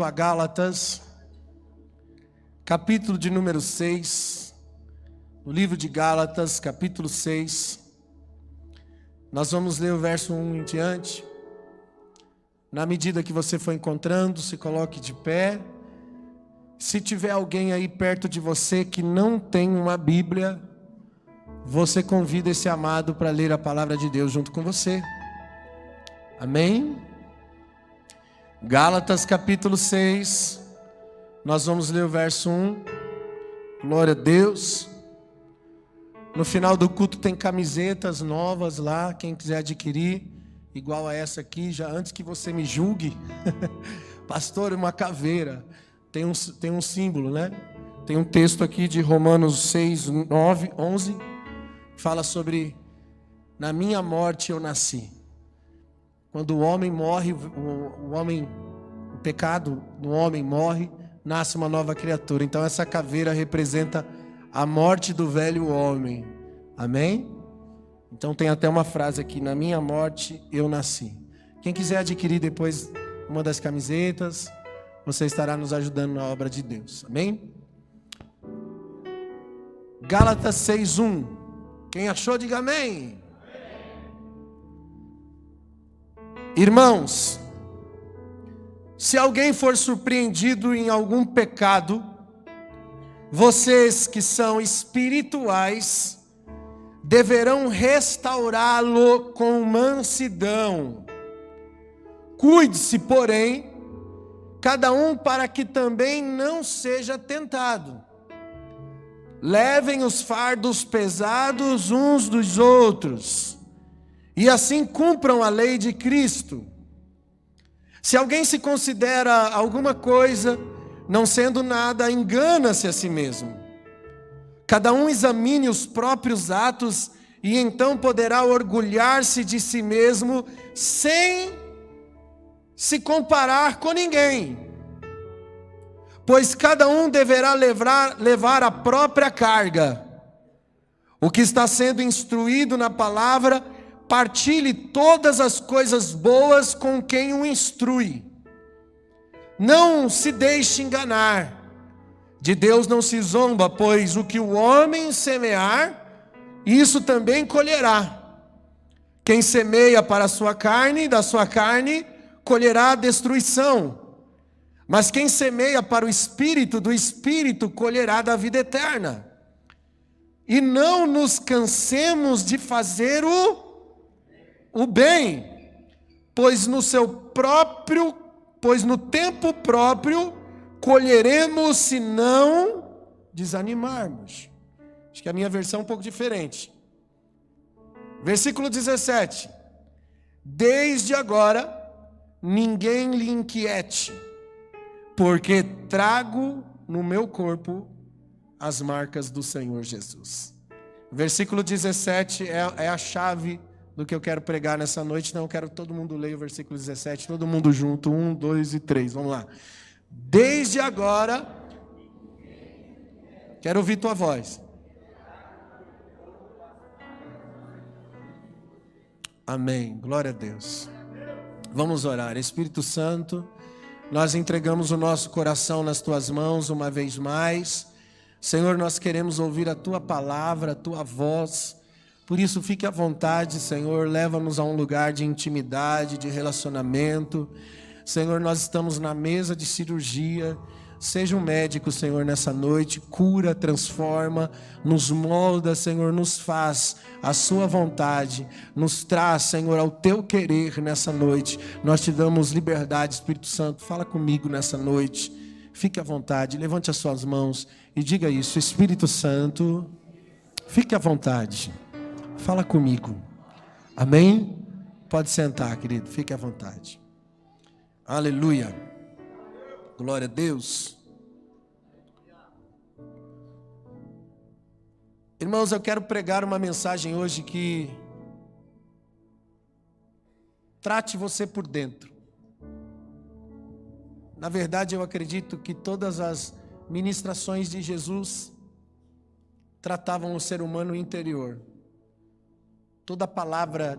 A Gálatas, capítulo de número 6, no livro de Gálatas, capítulo 6, nós vamos ler o verso 1 em diante. Na medida que você for encontrando, se coloque de pé. Se tiver alguém aí perto de você que não tem uma Bíblia, você convida esse amado para ler a palavra de Deus junto com você. Amém? Gálatas capítulo 6, nós vamos ler o verso 1, glória a Deus. No final do culto tem camisetas novas lá, quem quiser adquirir, igual a essa aqui, já antes que você me julgue, pastor, uma caveira, tem um símbolo, né? Tem um texto aqui de Romanos 6, 9, 11, fala sobre, na minha morte eu nasci. Quando o homem morre, o pecado do homem morre, nasce uma nova criatura. Então essa caveira representa a morte do velho homem. Amém? Então tem até uma frase aqui, na minha morte eu nasci. Quem quiser adquirir depois uma das camisetas, você estará nos ajudando na obra de Deus. Amém? Gálatas 6:1. Quem achou, diga amém. Irmãos, se alguém for surpreendido em algum pecado, vocês que são espirituais deverão restaurá-lo com mansidão. Cuide-se, porém, cada um para que também não seja tentado. Levem os fardos pesados uns dos outros, e assim cumpram a lei de Cristo. Se alguém se considera alguma coisa, não sendo nada, engana-se a si mesmo. Cada um examine os próprios atos e então poderá orgulhar-se de si mesmo sem se comparar com ninguém. Pois cada um deverá levar a própria carga. O que está sendo instruído na palavra, partilhe todas as coisas boas com quem o instrui. Não se deixe enganar. De Deus não se zomba, pois o que o homem semear, isso também colherá. Quem semeia para a sua carne, da sua carne, colherá a destruição. Mas quem semeia para o Espírito, do Espírito, colherá da vida eterna. E não nos cansemos de fazer o bem, pois no tempo próprio colheremos se não desanimarmos. Acho que a minha versão é um pouco diferente. Versículo 17. Desde agora ninguém lhe inquiete, porque trago no meu corpo as marcas do Senhor Jesus. Versículo 17 é a chave do que eu quero pregar nessa noite. Então eu quero que todo mundo leia o versículo 17, todo mundo junto, 1, 2 e 3, vamos lá. Desde agora, quero ouvir tua voz. Amém, glória a Deus. Vamos orar. Espírito Santo, nós entregamos o nosso coração nas tuas mãos uma vez mais. Senhor, nós queremos ouvir a tua palavra, a tua voz. Por isso, fique à vontade, Senhor, leva-nos a um lugar de intimidade, de relacionamento. Senhor, nós estamos na mesa de cirurgia. Seja um médico, Senhor, nessa noite. Cura, transforma, nos molda, Senhor, nos faz a sua vontade. Nos traz, Senhor, ao teu querer nessa noite. Nós te damos liberdade, Espírito Santo. Fala comigo nessa noite. Fique à vontade, levante as suas mãos e diga isso. Espírito Santo, fique à vontade. Fala comigo. Amém? Pode sentar, querido. Fique à vontade. Aleluia. Glória a Deus. Irmãos, eu quero pregar uma mensagem hoje que trate você por dentro. Na verdade, eu acredito que todas as ministrações de Jesus tratavam o ser humano interior. Toda a palavra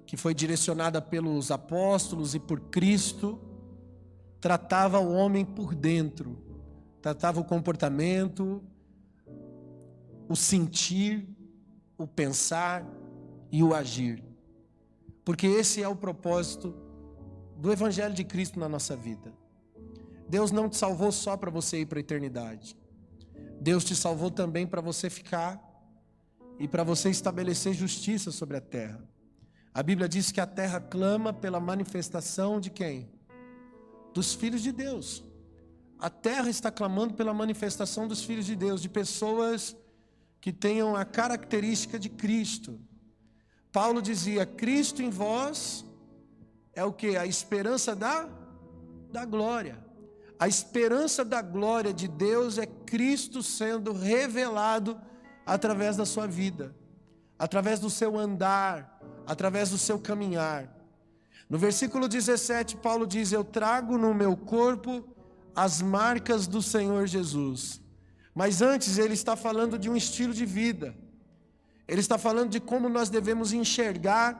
que foi direcionada pelos apóstolos e por Cristo tratava o homem por dentro, tratava o comportamento, o sentir, o pensar e o agir. Porque esse é o propósito do Evangelho de Cristo na nossa vida. Deus não te salvou só para você ir para a eternidade. Deus te salvou também para você ficar e para você estabelecer justiça sobre a terra. A Bíblia diz que a terra clama pela manifestação de quem? Dos filhos de Deus. A terra está clamando pela manifestação dos filhos de Deus, de pessoas que tenham a característica de Cristo. Paulo dizia, Cristo em vós é o quê? A esperança da glória. A esperança da glória de Deus é Cristo sendo revelado através da sua vida, através do seu andar, através do seu caminhar. No versículo 17, Paulo diz, eu trago no meu corpo as marcas do Senhor Jesus. Mas antes ele está falando de um estilo de vida. Ele está falando de como nós devemos enxergar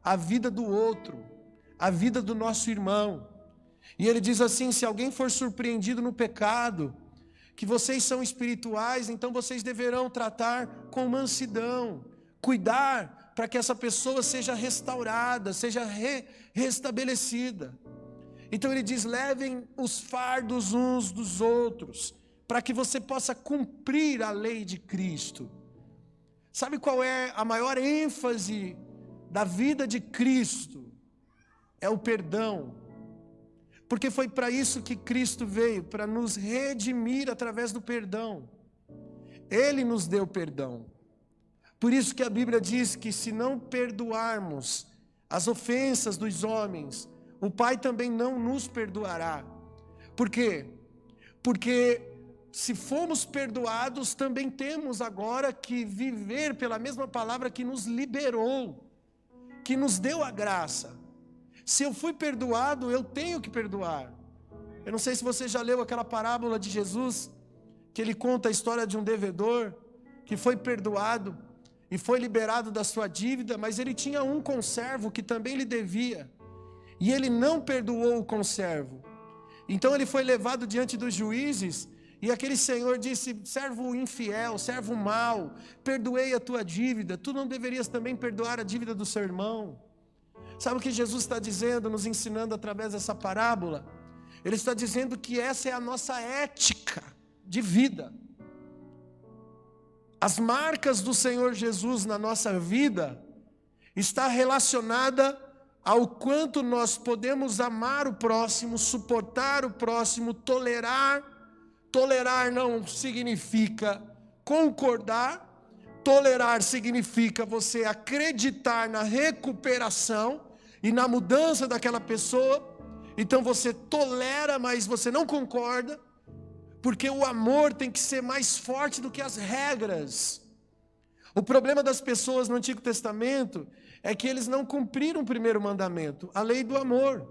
a vida do outro, a vida do nosso irmão. E ele diz assim, se alguém for surpreendido no pecado, que vocês são espirituais, então vocês deverão tratar com mansidão, cuidar para que essa pessoa seja restaurada, seja restabelecida. Então ele diz, levem os fardos uns dos outros, para que você possa cumprir a lei de Cristo. Sabe qual é a maior ênfase da vida de Cristo? É o perdão. Porque foi para isso que Cristo veio, para nos redimir através do perdão. Ele nos deu perdão. Por isso que a Bíblia diz que se não perdoarmos as ofensas dos homens, o Pai também não nos perdoará. Por quê? Porque se fomos perdoados, também temos agora que viver pela mesma palavra que nos liberou, que nos deu a graça. Se eu fui perdoado, eu tenho que perdoar. Eu não sei se você já leu aquela parábola de Jesus, que ele conta a história de um devedor que foi perdoado e foi liberado da sua dívida, mas ele tinha um conservo que também lhe devia, e ele não perdoou o conservo. Então ele foi levado diante dos juízes, e aquele senhor disse, servo infiel, servo mau, perdoei a tua dívida, tu não deverias também perdoar a dívida do seu irmão? Sabe o que Jesus está dizendo, nos ensinando através dessa parábola? Ele está dizendo que essa é a nossa ética de vida. As marcas do Senhor Jesus na nossa vida está relacionada ao quanto nós podemos amar o próximo, suportar o próximo, tolerar. Tolerar não significa concordar. Tolerar significa você acreditar na recuperação e na mudança daquela pessoa. Então você tolera, mas você não concorda, porque o amor tem que ser mais forte do que as regras. O problema das pessoas no Antigo Testamento é que eles não cumpriram o primeiro mandamento, a lei do amor.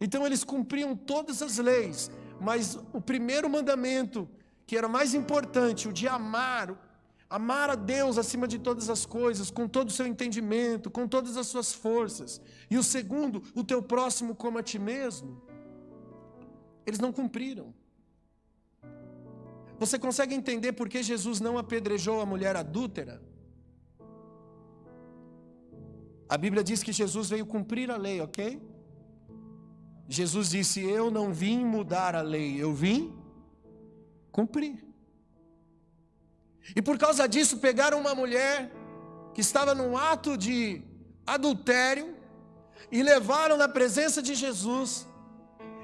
Então eles cumpriam todas as leis, mas o primeiro mandamento, que era mais importante, o de amar a Deus acima de todas as coisas, com todo o seu entendimento, com todas as suas forças. E o segundo, o teu próximo como a ti mesmo. Eles não cumpriram. Você consegue entender por que Jesus não apedrejou a mulher adúltera? A Bíblia diz que Jesus veio cumprir a lei, ok? Jesus disse, eu não vim mudar a lei, eu vim cumprir. E por causa disso pegaram uma mulher que estava num ato de adultério e levaram na presença de Jesus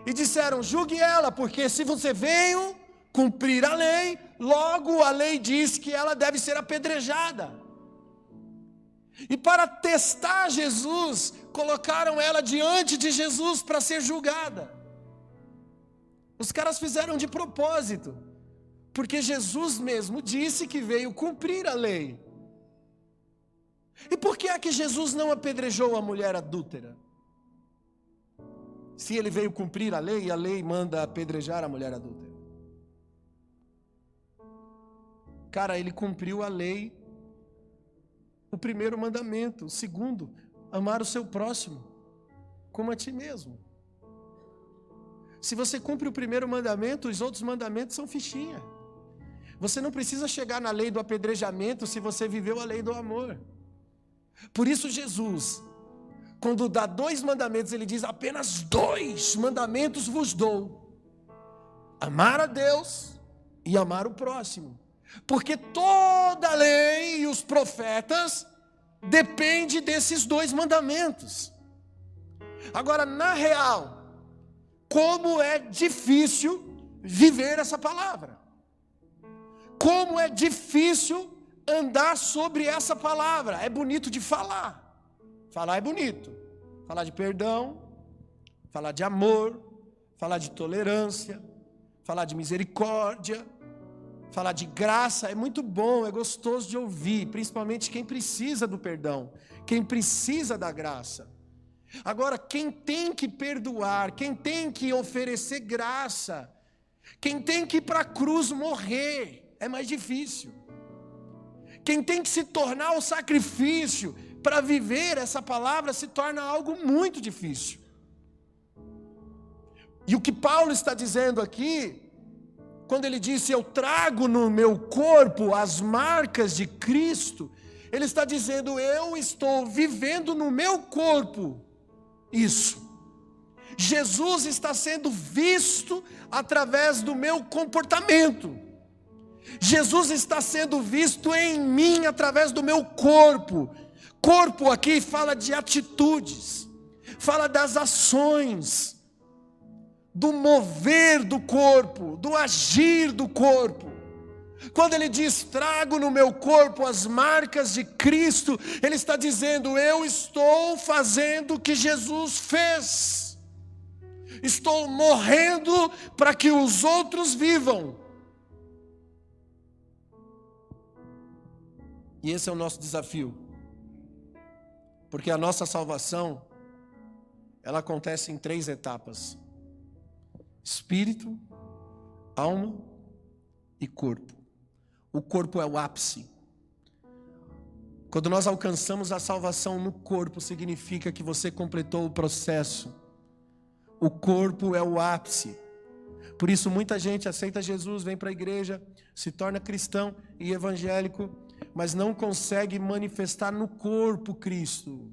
e disseram, julgue ela, porque se você veio cumprir a lei, logo a lei diz que ela deve ser apedrejada. E para testar Jesus, colocaram ela diante de Jesus para ser julgada. Os caras fizeram de propósito, porque Jesus mesmo disse que veio cumprir a lei. E por que é que Jesus não apedrejou a mulher adúltera? Se ele veio cumprir a lei, e a lei manda apedrejar a mulher adúltera. Cara, ele cumpriu a lei, o primeiro mandamento. O segundo, amar o seu próximo como a ti mesmo. Se você cumpre o primeiro mandamento, os outros mandamentos são fichinha. Você não precisa chegar na lei do apedrejamento se você viveu a lei do amor. Por isso Jesus, quando dá 2 mandamentos, ele diz: apenas 2 mandamentos vos dou: amar a Deus e amar o próximo. Porque toda a lei e os profetas depende desses 2 mandamentos. Agora, na real, como é difícil viver essa palavra. Como é difícil andar sobre essa palavra. É bonito de falar. Falar é bonito. Falar de perdão, falar de amor, falar de tolerância, falar de misericórdia, falar de graça. É muito bom, é gostoso de ouvir, principalmente quem precisa do perdão, quem precisa da graça. Agora, quem tem que perdoar, quem tem que oferecer graça, quem tem que ir para a cruz morrer, é mais difícil. Quem tem que se tornar o sacrifício para viver essa palavra se torna algo muito difícil. E o que Paulo está dizendo aqui, quando ele disse: eu trago no meu corpo as marcas de Cristo, ele está dizendo: eu estou vivendo no meu corpo isso. Jesus está sendo visto através do meu comportamento. Jesus está sendo visto em mim através do meu corpo. Corpo aqui fala de atitudes, fala das ações, do mover do corpo, do agir do corpo. Quando ele diz: trago no meu corpo as marcas de Cristo, ele está dizendo: eu estou fazendo o que Jesus fez. Estou morrendo para que os outros vivam. E esse é o nosso desafio. Porque a nossa salvação, ela acontece em 3 etapas: espírito, alma e corpo. O corpo é o ápice. Quando nós alcançamos a salvação no corpo, significa que você completou o processo. O corpo é o ápice. Por isso muita gente aceita Jesus, vem para a igreja, se torna cristão e evangélico, mas não consegue manifestar no corpo Cristo.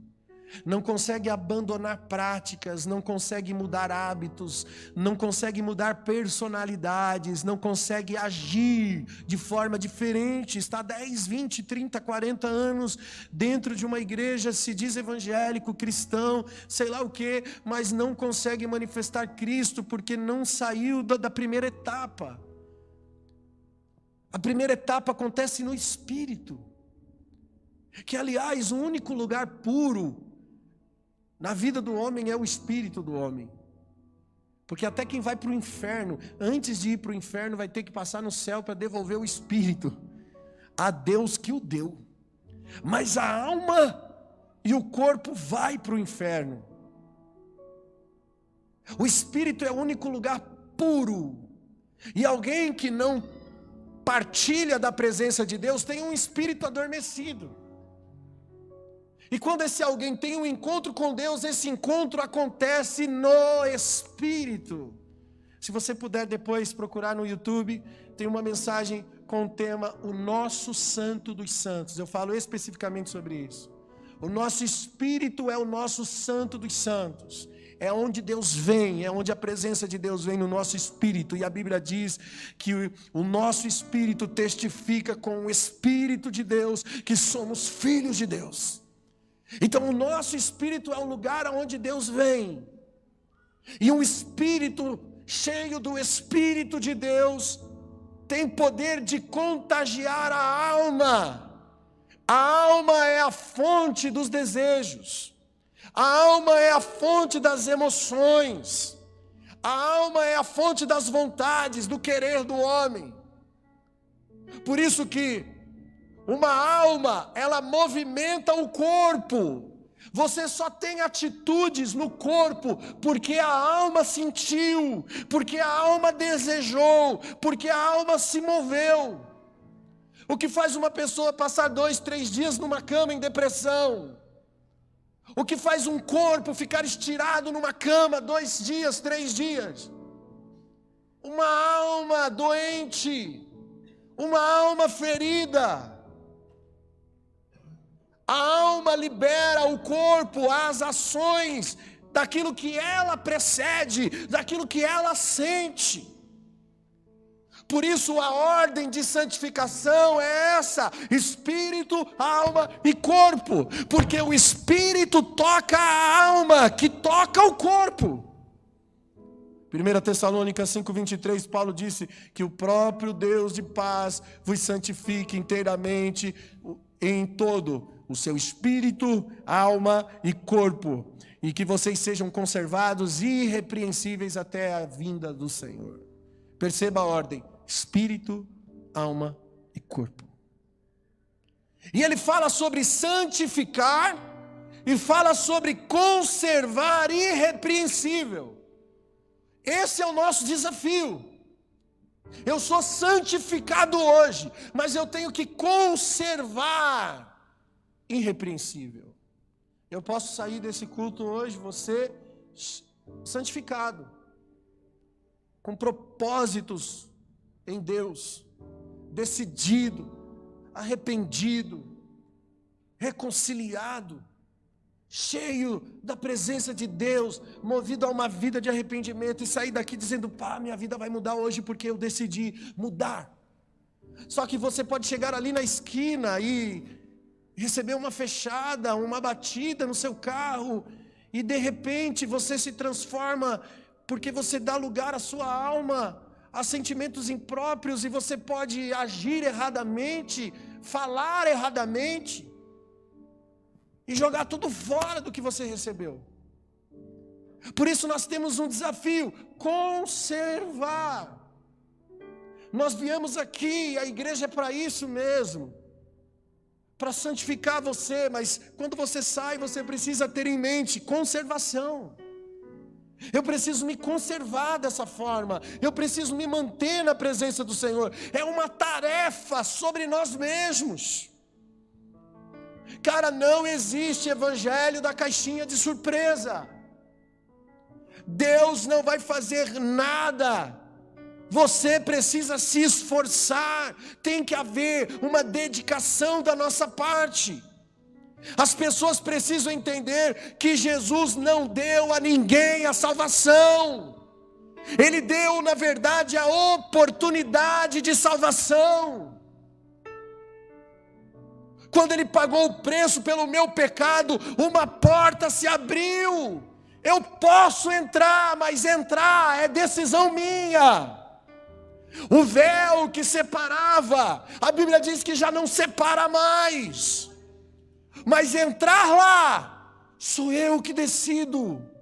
Não consegue abandonar práticas, não consegue mudar hábitos, não consegue mudar personalidades, não consegue agir de forma diferente. Está 10, 20, 30, 40 anos dentro de uma igreja, se diz evangélico, cristão, sei lá o quê, mas não consegue manifestar Cristo porque não saiu da primeira etapa. A primeira etapa acontece no espírito, que aliás o único lugar puro na vida do homem é o espírito do homem. Porque até quem vai para o inferno, antes de ir para o inferno, vai ter que passar no céu para devolver o espírito a Deus que o deu. Mas a alma e o corpo vai para o inferno. O espírito é o único lugar puro. E alguém que não partilha da presença de Deus tem um espírito adormecido. E quando esse alguém tem um encontro com Deus, esse encontro acontece no Espírito. Se você puder depois procurar no YouTube, tem uma mensagem com o tema O Nosso Santo dos Santos. Eu falo especificamente sobre isso. O nosso Espírito é o nosso Santo dos Santos. É onde Deus vem, é onde a presença de Deus vem no nosso espírito. E a Bíblia diz que o nosso espírito testifica com o Espírito de Deus que somos filhos de Deus. Então o nosso espírito é o lugar onde Deus vem. E um espírito cheio do Espírito de Deus tem poder de contagiar a alma. A alma é a fonte dos desejos. A alma é a fonte das emoções. A alma é a fonte das vontades, do querer do homem. Por isso que uma alma, ela movimenta o corpo. Você só tem atitudes no corpo porque a alma sentiu, porque a alma desejou, porque a alma se moveu. O que faz uma pessoa passar 2, 3 dias numa cama em depressão? O que faz um corpo ficar estirado numa cama 2 dias, 3 dias? uma alma doente, uma alma ferida. A alma libera o corpo, as ações, daquilo que ela precede, daquilo que ela sente. Por isso a ordem de santificação é essa: espírito, alma e corpo. Porque o espírito toca a alma, que toca o corpo. 1 Tessalônicas 5,23, Paulo disse que o próprio Deus de paz vos santifique inteiramente em todo o seu espírito, alma e corpo, e que vocês sejam conservados irrepreensíveis até a vinda do Senhor. Perceba a ordem: espírito, alma e corpo. E ele fala sobre santificar e fala sobre conservar irrepreensível. Esse é o nosso desafio. Eu sou santificado hoje, mas eu tenho que conservar irrepreensível. Eu posso sair desse culto hoje, você santificado, com propósitos em Deus, decidido, arrependido, reconciliado, cheio da presença de Deus, movido a uma vida de arrependimento, e sair daqui dizendo: pá, minha vida vai mudar hoje porque eu decidi mudar. Só que você pode chegar ali na esquina e receber uma fechada, uma batida no seu carro, e de repente você se transforma, porque você dá lugar à sua alma a sentimentos impróprios, e você pode agir erradamente, falar erradamente, e jogar tudo fora do que você recebeu. Por isso nós temos um desafio: conservar. Nós viemos aqui, a igreja é para isso mesmo, para santificar você, mas quando você sai, você precisa ter em mente conservação. Eu preciso me conservar dessa forma, eu preciso me manter na presença do Senhor. É uma tarefa sobre nós mesmos. Cara, não existe evangelho da caixinha de surpresa. Deus não vai fazer nada. Você precisa se esforçar. Tem que haver uma dedicação da nossa parte. As pessoas precisam entender que Jesus não deu a ninguém a salvação. Ele deu, na verdade, a oportunidade de salvação. Quando Ele pagou o preço pelo meu pecado, uma porta se abriu. Eu posso entrar, mas entrar é decisão minha. O véu que separava, a Bíblia diz que já não separa mais. Mas entrar lá, sou eu que decido.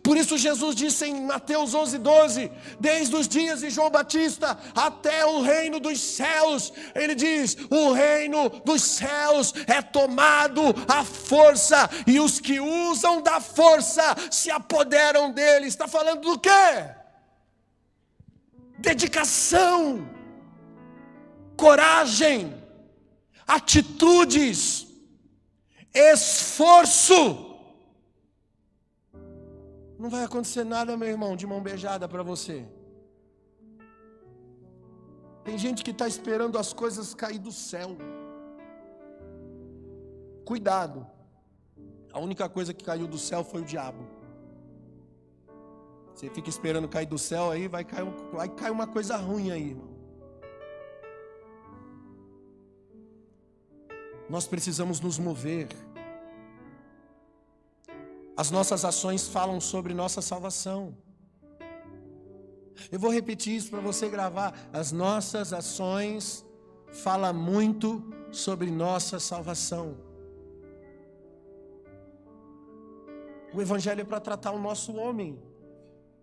Por isso Jesus disse em Mateus 11:12, desde os dias de João Batista até o reino dos céus, Ele diz: o reino dos céus é tomado à força, e os que usam da força se apoderam dele. Está falando do quê? Dedicação, coragem, atitudes, esforço. Não vai acontecer nada, meu irmão, de mão beijada para você. Tem gente que está esperando as coisas cair do céu. Cuidado. A única coisa que caiu do céu foi o diabo. Você fica esperando cair do céu aí, vai cair uma coisa ruim aí, irmão. Nós precisamos nos mover. As nossas ações falam sobre nossa salvação. Eu vou repetir isso para você gravar. As nossas ações falam muito sobre nossa salvação. O evangelho é para tratar o nosso homem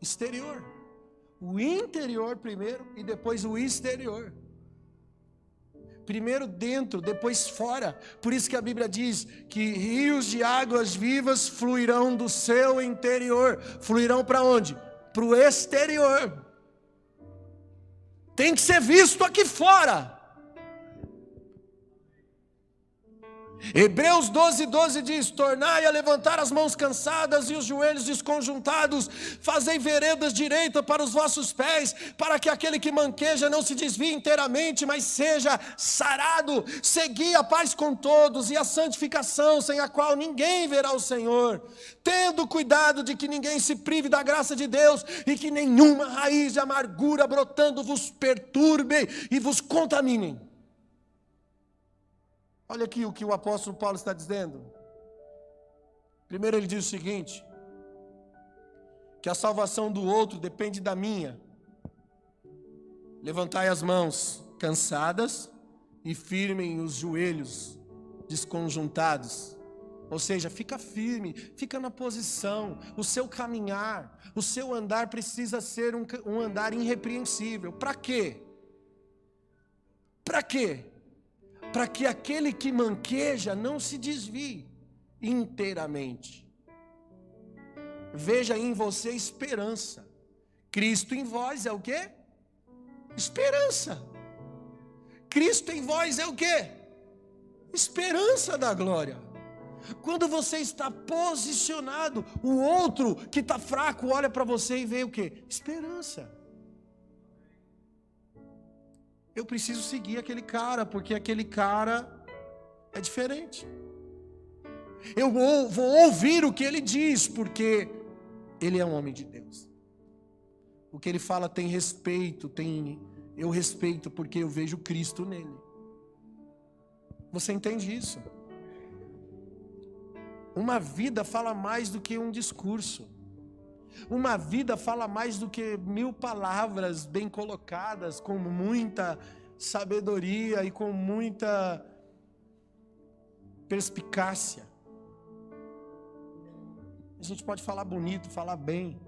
exterior. O interior primeiro e depois o exterior. Primeiro dentro, depois fora. Por isso que a Bíblia diz que rios de águas vivas fluirão do seu interior. Fluirão para onde? Para o exterior. Tem que ser visto aqui fora. Hebreus 12:12 diz: tornai a levantar as mãos cansadas e os joelhos desconjuntados, fazei veredas direitas para os vossos pés, para que aquele que manqueja não se desvie inteiramente, mas seja sarado. Segui a paz com todos e a santificação, sem a qual ninguém verá o Senhor, tendo cuidado de que ninguém se prive da graça de Deus, e que nenhuma raiz de amargura brotando vos perturbe e vos contaminem. Olha aqui o que o apóstolo Paulo está dizendo. Primeiro ele diz o seguinte: que a salvação do outro depende da minha. Levantai as mãos cansadas e firmem os joelhos desconjuntados. Ou seja, fica firme, fica na posição. O seu caminhar, o seu andar precisa ser um andar irrepreensível. Para quê? Para quê? Para que aquele que manqueja não se desvie inteiramente. Veja em você esperança. Cristo em vós é o quê? Esperança. Cristo em vós é o quê? Esperança da glória. Quando você está posicionado, o outro que está fraco olha para você e vê o quê? Esperança. Eu preciso seguir aquele cara, porque aquele cara é diferente. Eu vou ouvir o que ele diz, porque ele é um homem de Deus. O que ele fala tem respeito, eu respeito porque eu vejo Cristo nele. Você entende isso? Uma vida fala mais do que um discurso. Uma vida fala mais do que 1000 palavras bem colocadas, com muita sabedoria e com muita perspicácia. A gente pode falar bonito, falar bem,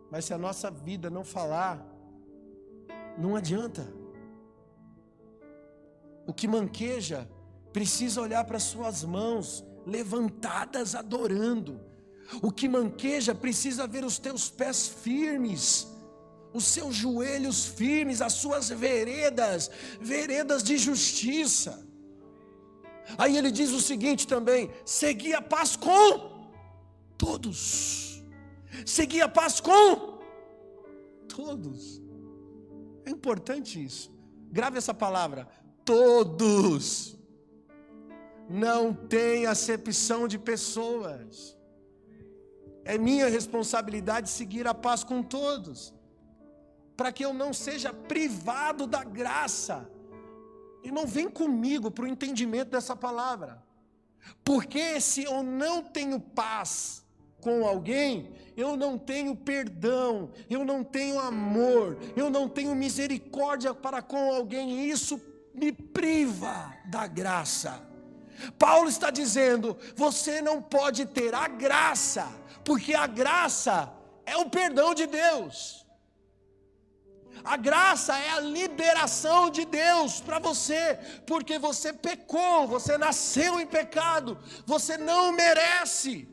mas se a nossa vida não falar, não adianta. O que manqueja precisa olhar para suas mãos levantadas adorando. O que manqueja precisa ver os teus pés firmes, os seus joelhos firmes, as suas veredas de justiça. Aí ele diz o seguinte também: segui a paz com todos. Segui a paz com todos. É importante isso. Grave essa palavra: todos. Não tem acepção de pessoas. É minha responsabilidade seguir a paz com todos, para que eu não seja privado da graça. Irmão, vem comigo para o entendimento dessa palavra. Porque se eu não tenho paz com alguém, eu não tenho perdão, eu não tenho amor, eu não tenho misericórdia para com alguém, e isso me priva da graça. Paulo está dizendo: você não pode ter a graça, porque a graça é o perdão de Deus. A graça é a liberação de Deus para você, porque você pecou, você nasceu em pecado, você não merece,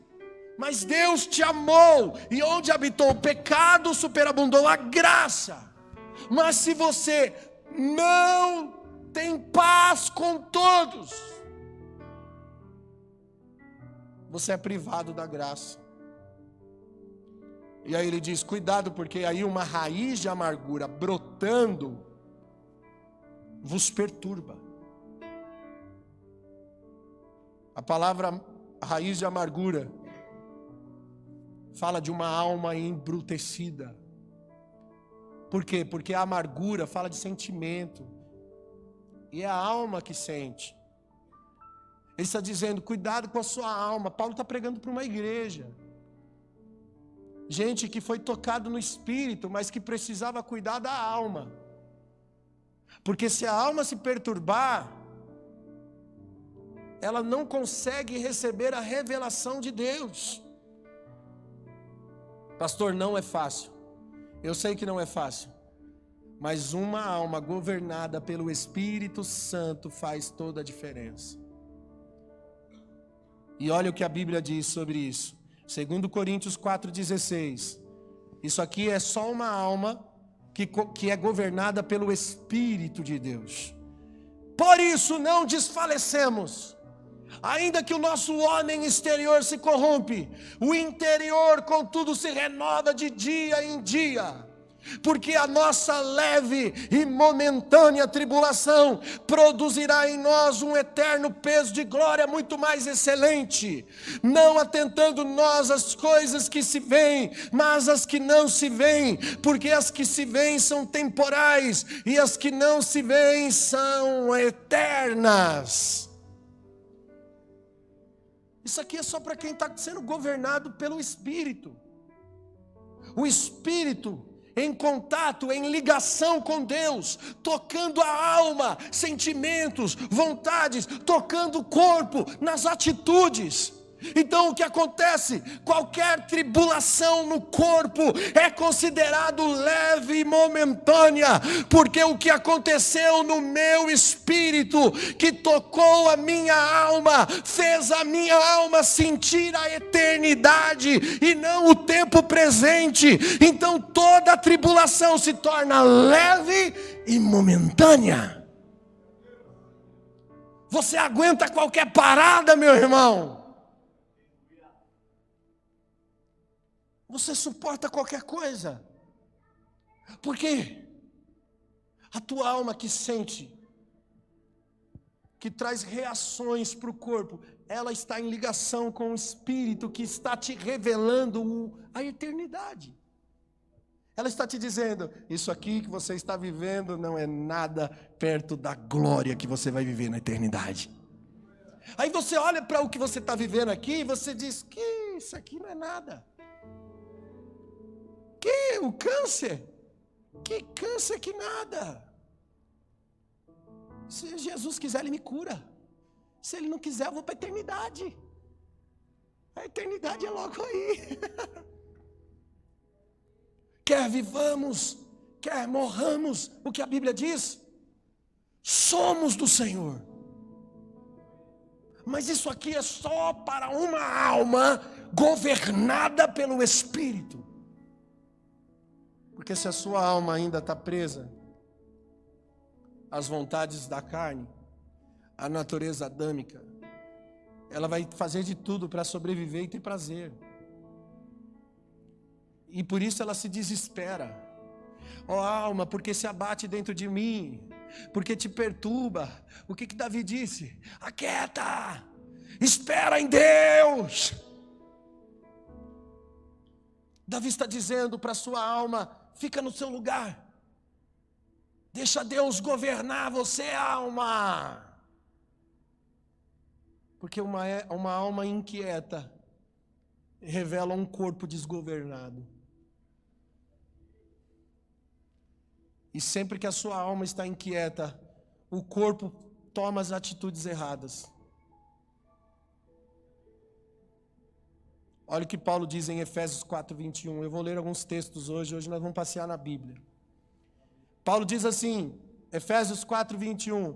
mas Deus te amou, e onde habitou o pecado, superabundou a graça. Mas se você não tem paz com todos, você é privado da graça. E aí ele diz: cuidado, porque aí uma raiz de amargura brotando vos perturba. A palavra raiz de amargura fala de uma alma embrutecida. Por quê? Porque a amargura fala de sentimento, e é a alma que sente. Ele está dizendo: cuidado com a sua alma. Paulo está pregando para uma igreja, gente que foi tocado no espírito, mas que precisava cuidar da alma. Porque se a alma se perturbar, ela não consegue receber a revelação de Deus. Pastor, não é fácil. Eu sei que não é fácil, mas uma alma governada pelo Espírito Santo faz toda a diferença. E olha o que a Bíblia diz sobre isso. 2 Coríntios 4,16. Isso aqui é só uma alma que é governada pelo Espírito de Deus. Por isso não desfalecemos, Ainda que o nosso homem exterior se corrompe, o interior, contudo, se renova de dia em dia. Porque a nossa leve e momentânea tribulação produzirá em nós um eterno peso de glória muito mais excelente, não atentando nós às coisas que se veem, mas às que não se veem, porque as que se veem são temporais e as que não se veem são eternas. Isso aqui é só para quem está sendo governado pelo Espírito. O Espírito em contato, em ligação com Deus, tocando a alma, sentimentos, vontades, tocando o corpo, nas atitudes. Então o que acontece? Qualquer tribulação no corpo é considerado leve e momentânea, porque o que aconteceu no meu espírito, que tocou a minha alma, fez a minha alma sentir a eternidade e não o tempo presente. Então toda tribulação se torna leve e momentânea. Você aguenta qualquer parada, meu irmão? Você suporta qualquer coisa, porque a tua alma que sente, que traz reações para o corpo, ela está em ligação com o Espírito que está te revelando a eternidade. Ela está te dizendo, isso aqui que você está vivendo não é nada perto da glória que você vai viver na eternidade. Aí você olha para o que você está vivendo aqui e você diz, que isso aqui não é nada. Que o câncer? Que câncer que nada. Se Jesus quiser, Ele me cura. Se Ele não quiser, eu vou para a eternidade. A eternidade é logo aí. Quer vivamos, quer morramos, o que a Bíblia diz, somos do Senhor. Mas isso aqui é só para uma alma governada pelo Espírito. Porque se a sua alma ainda está presa às vontades da carne, à natureza adâmica, ela vai fazer de tudo para sobreviver e ter prazer. E por isso ela se desespera. Ó alma, porque se abate dentro de mim, porque te perturba. O que Davi disse? Aquieta, espera em Deus. Davi está dizendo para a sua alma, fica no seu lugar. Deixa Deus governar você, alma. Porque uma alma inquieta revela um corpo desgovernado. E sempre que a sua alma está inquieta, o corpo toma as atitudes erradas. Olha o que Paulo diz em Efésios 4:21. Eu vou ler alguns textos hoje nós vamos passear na Bíblia. Paulo diz assim, Efésios 4:21.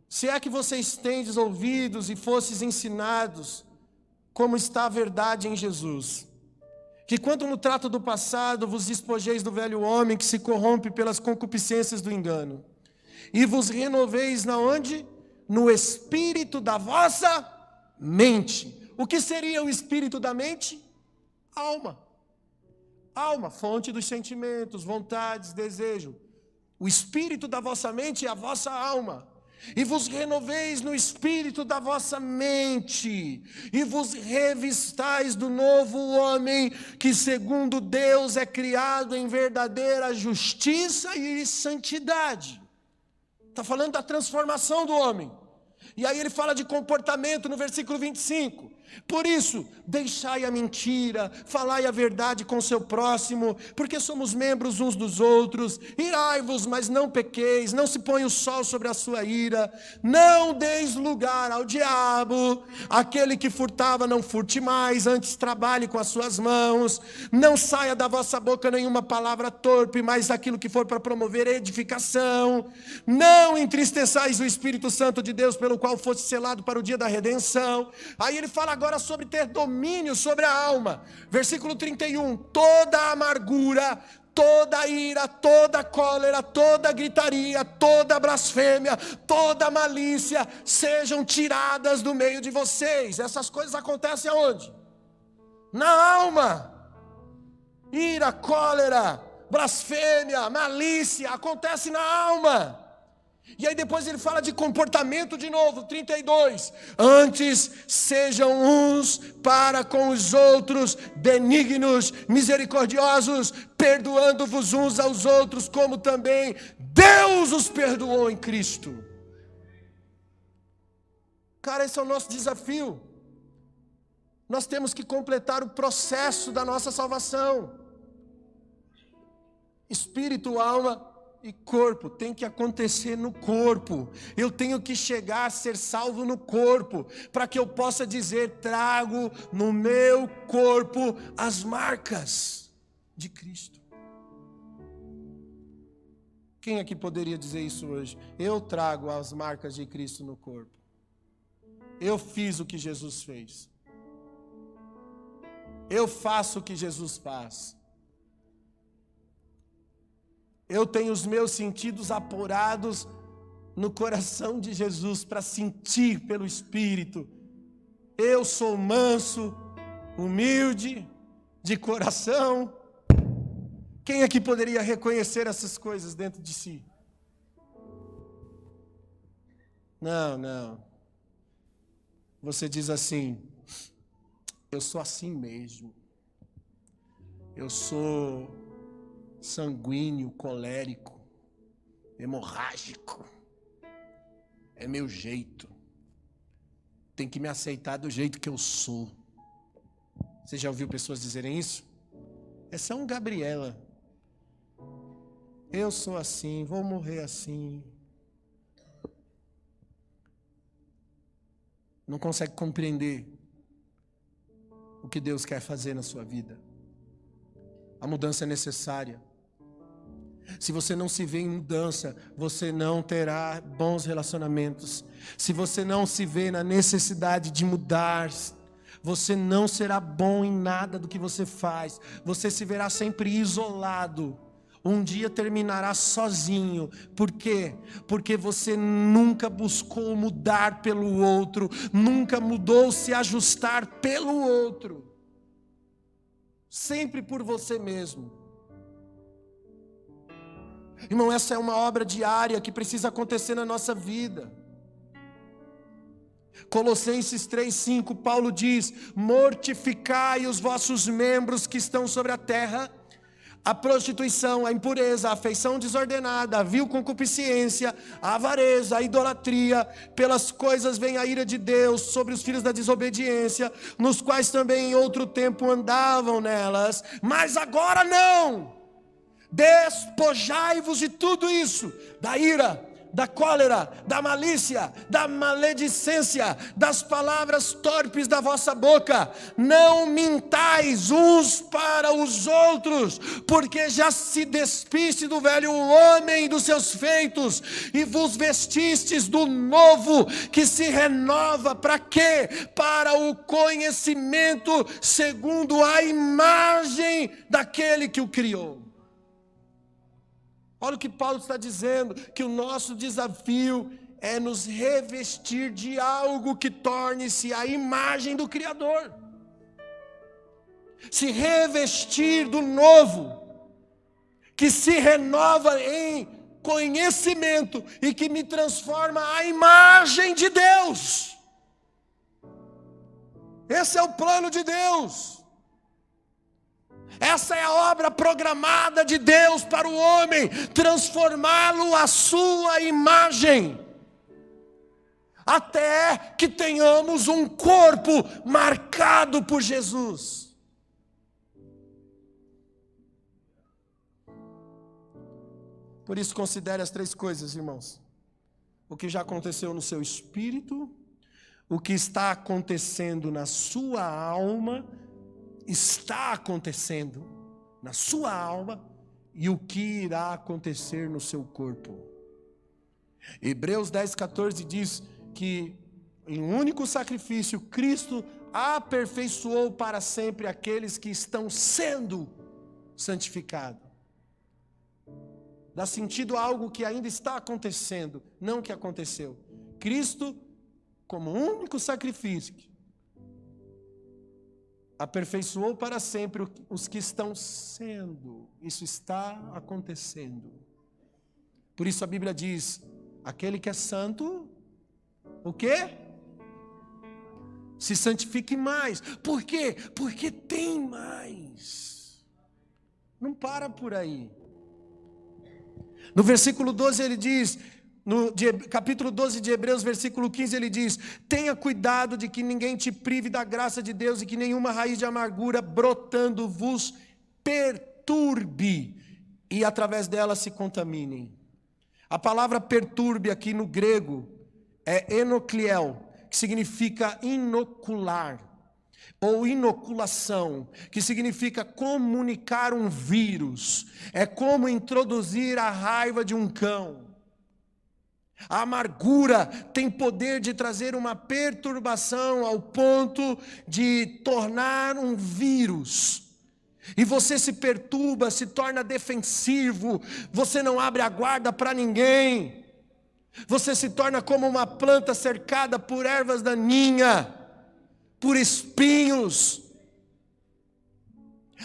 Se é que vocês tendes ouvidos e fostes ensinados, como está a verdade em Jesus, que quando no trato do passado vos despojeis do velho homem que se corrompe pelas concupiscências do engano, e vos renoveis na onde? No espírito da vossa mente. O que seria o espírito da mente? Alma. Alma, fonte dos sentimentos, vontades, desejo. O espírito da vossa mente é a vossa alma. E vos renoveis no espírito da vossa mente, e vos revistais do novo homem, que segundo Deus é criado em verdadeira justiça e santidade. Está falando da transformação do homem. E aí ele fala de comportamento no versículo 25. Por isso, deixai a mentira, falai a verdade com seu próximo, porque somos membros uns dos outros. Irai-vos, mas não pequeis, não se ponha o sol sobre a sua ira, não deis lugar ao diabo. Aquele que furtava, não furte mais, antes trabalhe com as suas mãos. Não saia da vossa boca nenhuma palavra torpe, mas aquilo que for para promover edificação. Não entristeçais o Espírito Santo de Deus, pelo qual foste selado para o dia da redenção. Aí ele fala agora sobre ter domínio sobre a alma. Versículo 31. Toda amargura, toda ira, toda cólera, toda gritaria, toda blasfêmia, toda malícia sejam tiradas do meio de vocês. Essas coisas acontecem aonde? Na alma. Ira, cólera, blasfêmia, malícia, acontece na alma. E aí depois ele fala de comportamento de novo, 32. Antes sejam uns para com os outros benignos, misericordiosos, perdoando-vos uns aos outros, como também Deus os perdoou em Cristo. Cara, esse é o nosso desafio. Nós temos que completar o processo da nossa salvação. Espírito, alma e corpo, tem que acontecer no corpo. Eu tenho que chegar a ser salvo no corpo, para que eu possa dizer, trago no meu corpo as marcas de Cristo. Quem aqui poderia dizer isso hoje? Eu trago as marcas de Cristo no corpo. Eu fiz o que Jesus fez. Eu faço o que Jesus faz. Eu tenho os meus sentidos apurados no coração de Jesus para sentir pelo Espírito. Eu sou manso, humilde, de coração. Quem aqui poderia reconhecer essas coisas dentro de si? Não. Você diz assim, eu sou assim mesmo. Eu sou sanguíneo, colérico, hemorrágico. É meu jeito. Tem que me aceitar do jeito que eu sou. Você já ouviu pessoas dizerem isso? Essa é um Gabriela. Eu sou assim, vou morrer assim. Não consegue compreender o que Deus quer fazer na sua vida. A mudança é necessária. Se você não se vê em mudança, você não terá bons relacionamentos. Se você não se vê na necessidade de mudar, você não será bom em nada do que você faz. Você se verá sempre isolado. Um dia terminará sozinho. Por quê? Porque você nunca buscou mudar pelo outro, nunca mudou se ajustar pelo outro. Sempre por você mesmo. Irmão, essa é uma obra diária que precisa acontecer na nossa vida. Colossenses 3:5, Paulo diz: mortificai os vossos membros que estão sobre a terra, a prostituição, a impureza, a afeição desordenada, a vil concupiscência, a avareza, a idolatria, pelas coisas vem a ira de Deus sobre os filhos da desobediência, nos quais também em outro tempo andavam nelas, mas agora não. Despojai-vos de tudo isso, da ira, da cólera, da malícia, da maledicência, das palavras torpes da vossa boca. Não mintais uns para os outros, porque já se despiste do velho homem e dos seus feitos, e vos vestistes do novo, que se renova para quê? Para o conhecimento segundo a imagem daquele que o criou. Olha o que Paulo está dizendo, que o nosso desafio é nos revestir de algo que torne-se a imagem do Criador. Se revestir do novo, que se renova em conhecimento e que me transforma à imagem de Deus. Esse é o plano de Deus. Essa é a obra programada de Deus para o homem, transformá-lo à sua imagem, até que tenhamos um corpo marcado por Jesus. Por isso considere as 3 coisas, irmãos: o que já aconteceu no seu espírito, o que está acontecendo na sua alma, está acontecendo na sua alma, e o que irá acontecer no seu corpo. Hebreus 10:14 diz que em um único sacrifício Cristo aperfeiçoou para sempre aqueles que estão sendo santificados. dá sentido a algo que ainda está acontecendo, não que aconteceu. Cristo, como único sacrifício, aperfeiçoou para sempre os que estão sendo. Isso está acontecendo. Por isso a Bíblia diz, aquele que é santo, o quê? Se santifique mais. Por quê? Porque tem mais. Não para por aí. No versículo 12 ele diz, no capítulo 12 de Hebreus, versículo 15, ele diz, tenha cuidado de que ninguém te prive da graça de Deus e que nenhuma raiz de amargura brotando vos perturbe e através dela se contaminem. A palavra perturbe aqui no grego é enokliel, que significa inocular, ou inoculação, que significa comunicar um vírus. É como introduzir a raiva de um cão. A amargura tem poder de trazer uma perturbação ao ponto de tornar um vírus. E você se perturba, se torna defensivo, você não abre a guarda para ninguém. Você se torna como uma planta cercada por ervas daninhas, por espinhos.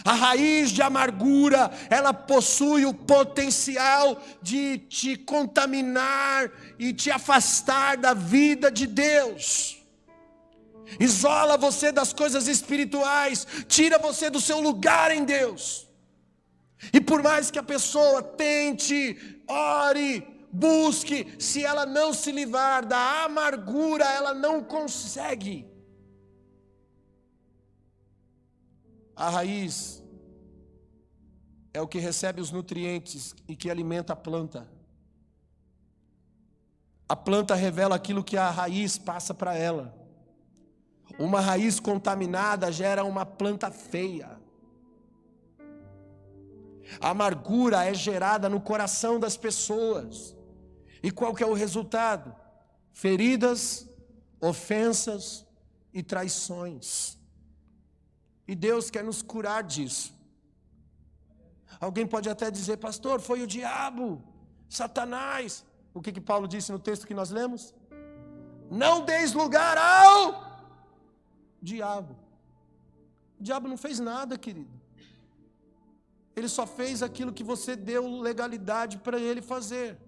A raiz de amargura, ela possui o potencial de te contaminar e te afastar da vida de Deus. Isola você das coisas espirituais, tira você do seu lugar em Deus. E por mais que a pessoa tente, ore, busque, se ela não se livrar da amargura, ela não consegue. A raiz é o que recebe os nutrientes e que alimenta a planta. A planta revela aquilo que a raiz passa para ela. Uma raiz contaminada gera uma planta feia. A amargura é gerada no coração das pessoas. E qual que é o resultado? Feridas, ofensas e traições. E Deus quer nos curar disso. Alguém pode até dizer, pastor, foi o diabo, Satanás. O que Paulo disse no texto que nós lemos? Não deis lugar ao diabo. O diabo não fez nada, querido. Ele só fez aquilo que você deu legalidade para ele fazer.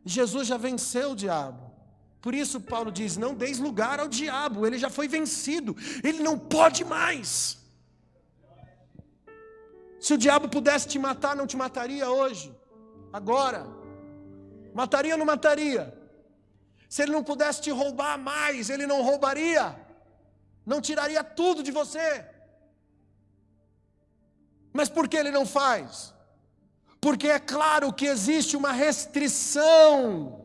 Jesus já venceu o diabo. Por isso Paulo diz, não deis lugar ao diabo, ele já foi vencido, ele não pode mais. Se o diabo pudesse te matar, não te mataria hoje, agora? Mataria ou não mataria? Se ele não pudesse te roubar mais, ele não roubaria? Não tiraria tudo de você? Mas por que ele não faz? Porque é claro que existe uma restrição.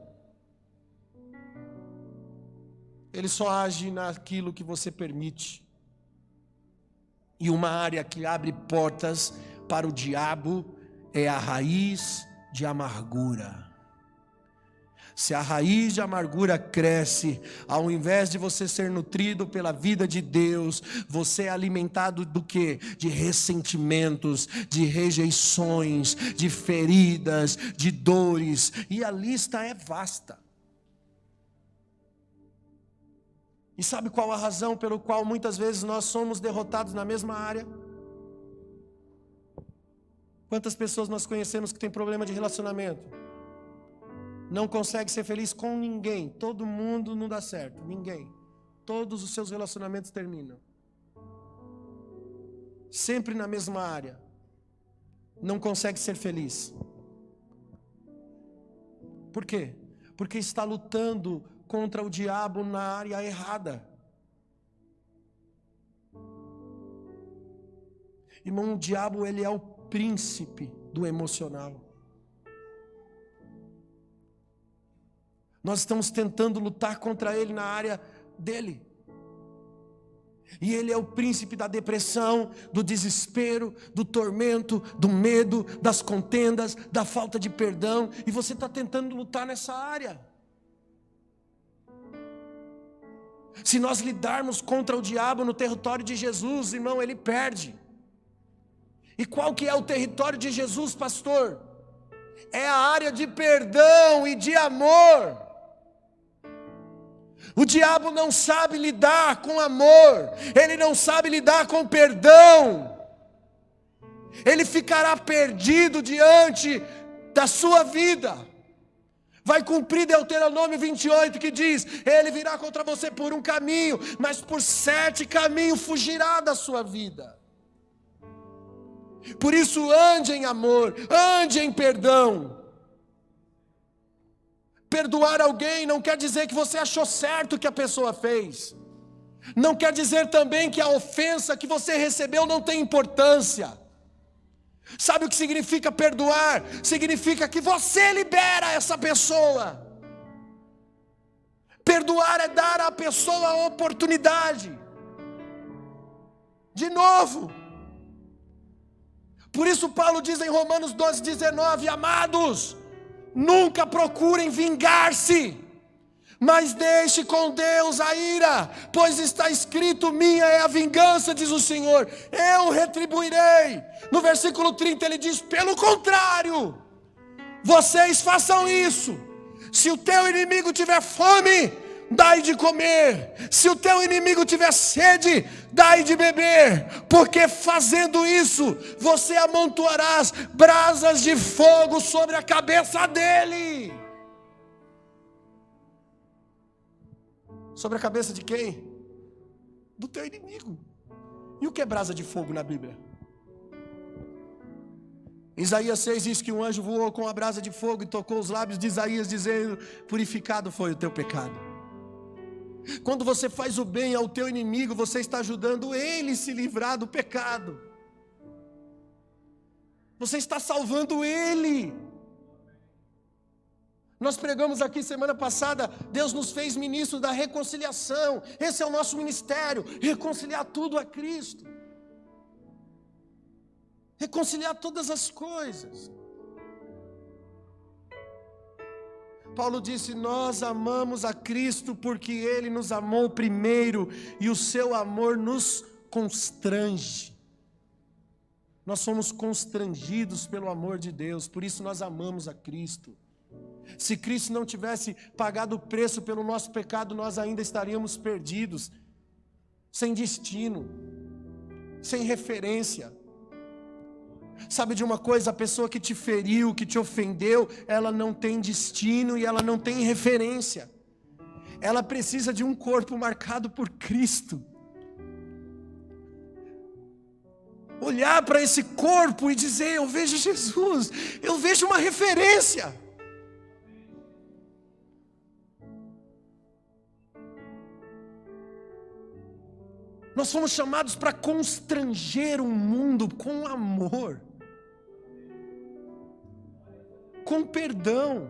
Ele só age naquilo que você permite. E uma área que abre portas para o diabo é a raiz de amargura. Se a raiz de amargura cresce, ao invés de você ser nutrido pela vida de Deus, você é alimentado do quê? De ressentimentos, de rejeições, de feridas, de dores, e a lista é vasta. E sabe qual a razão pelo qual muitas vezes nós somos derrotados na mesma área? Quantas pessoas nós conhecemos que têm problema de relacionamento? Não consegue ser feliz com ninguém. Todo mundo não dá certo, ninguém. Todos os seus relacionamentos terminam. Sempre na mesma área. Não consegue ser feliz. Por quê? Porque está lutando contra o diabo na área errada. Irmão, o diabo, ele é o príncipe do emocional. Nós estamos tentando lutar contra ele na área dele. E ele é o príncipe da depressão, do desespero, do tormento, do medo, das contendas, da falta de perdão. E você está tentando lutar nessa área. Se nós lidarmos contra o diabo no território de Jesus, irmão, ele perde. E qual que é o território de Jesus, pastor? é a área de perdão e de amor. O diabo não sabe lidar com amor, ele não sabe lidar com perdão. Ele ficará perdido diante da sua vida. Vai cumprir Deuteronômio 28, que diz: ele virá contra você por um caminho, mas por 7 caminhos fugirá da sua vida. Por isso, ande em amor, ande em perdão. Perdoar alguém não quer dizer que você achou certo o que a pessoa fez. Não quer dizer também que a ofensa que você recebeu não tem importância. Sabe o que significa perdoar? Significa que você libera essa pessoa. Perdoar é dar à pessoa a oportunidade. De novo. Por isso Paulo diz em Romanos 12:19: amados, nunca procurem vingar-se, mas deixe com Deus a ira, pois está escrito: minha é a vingança, diz o Senhor, eu retribuirei. No versículo 30 ele diz: pelo contrário, vocês façam isso. Se o teu inimigo tiver fome, dai de comer. Se o teu inimigo tiver sede, dai de beber. Porque fazendo isso, você amontoarás brasas de fogo sobre a cabeça dele. Sobre a cabeça de quem? Do teu inimigo. E o que é brasa de fogo na Bíblia? Isaías 6 diz que um anjo voou com a brasa de fogo e tocou os lábios de Isaías, dizendo: purificado foi o teu pecado. Quando você faz o bem ao teu inimigo, você está ajudando ele a se livrar do pecado. Você está salvando ele. Nós pregamos aqui semana passada: Deus nos fez ministros da reconciliação. Esse é o nosso ministério, reconciliar tudo a Cristo. Reconciliar todas as coisas. Paulo disse: nós amamos a Cristo porque Ele nos amou primeiro, e o seu amor nos constrange. Nós somos constrangidos pelo amor de Deus, por isso nós amamos a Cristo. Se Cristo não tivesse pagado o preço pelo nosso pecado, nós ainda estaríamos perdidos, sem destino, sem referência. Sabe de uma coisa? A pessoa que te feriu, que te ofendeu, ela não tem destino e ela não tem referência. Ela precisa de um corpo marcado por Cristo. Olhar para esse corpo e dizer: eu vejo Jesus, eu vejo uma referência. Nós fomos chamados para constranger o mundo com amor, com perdão.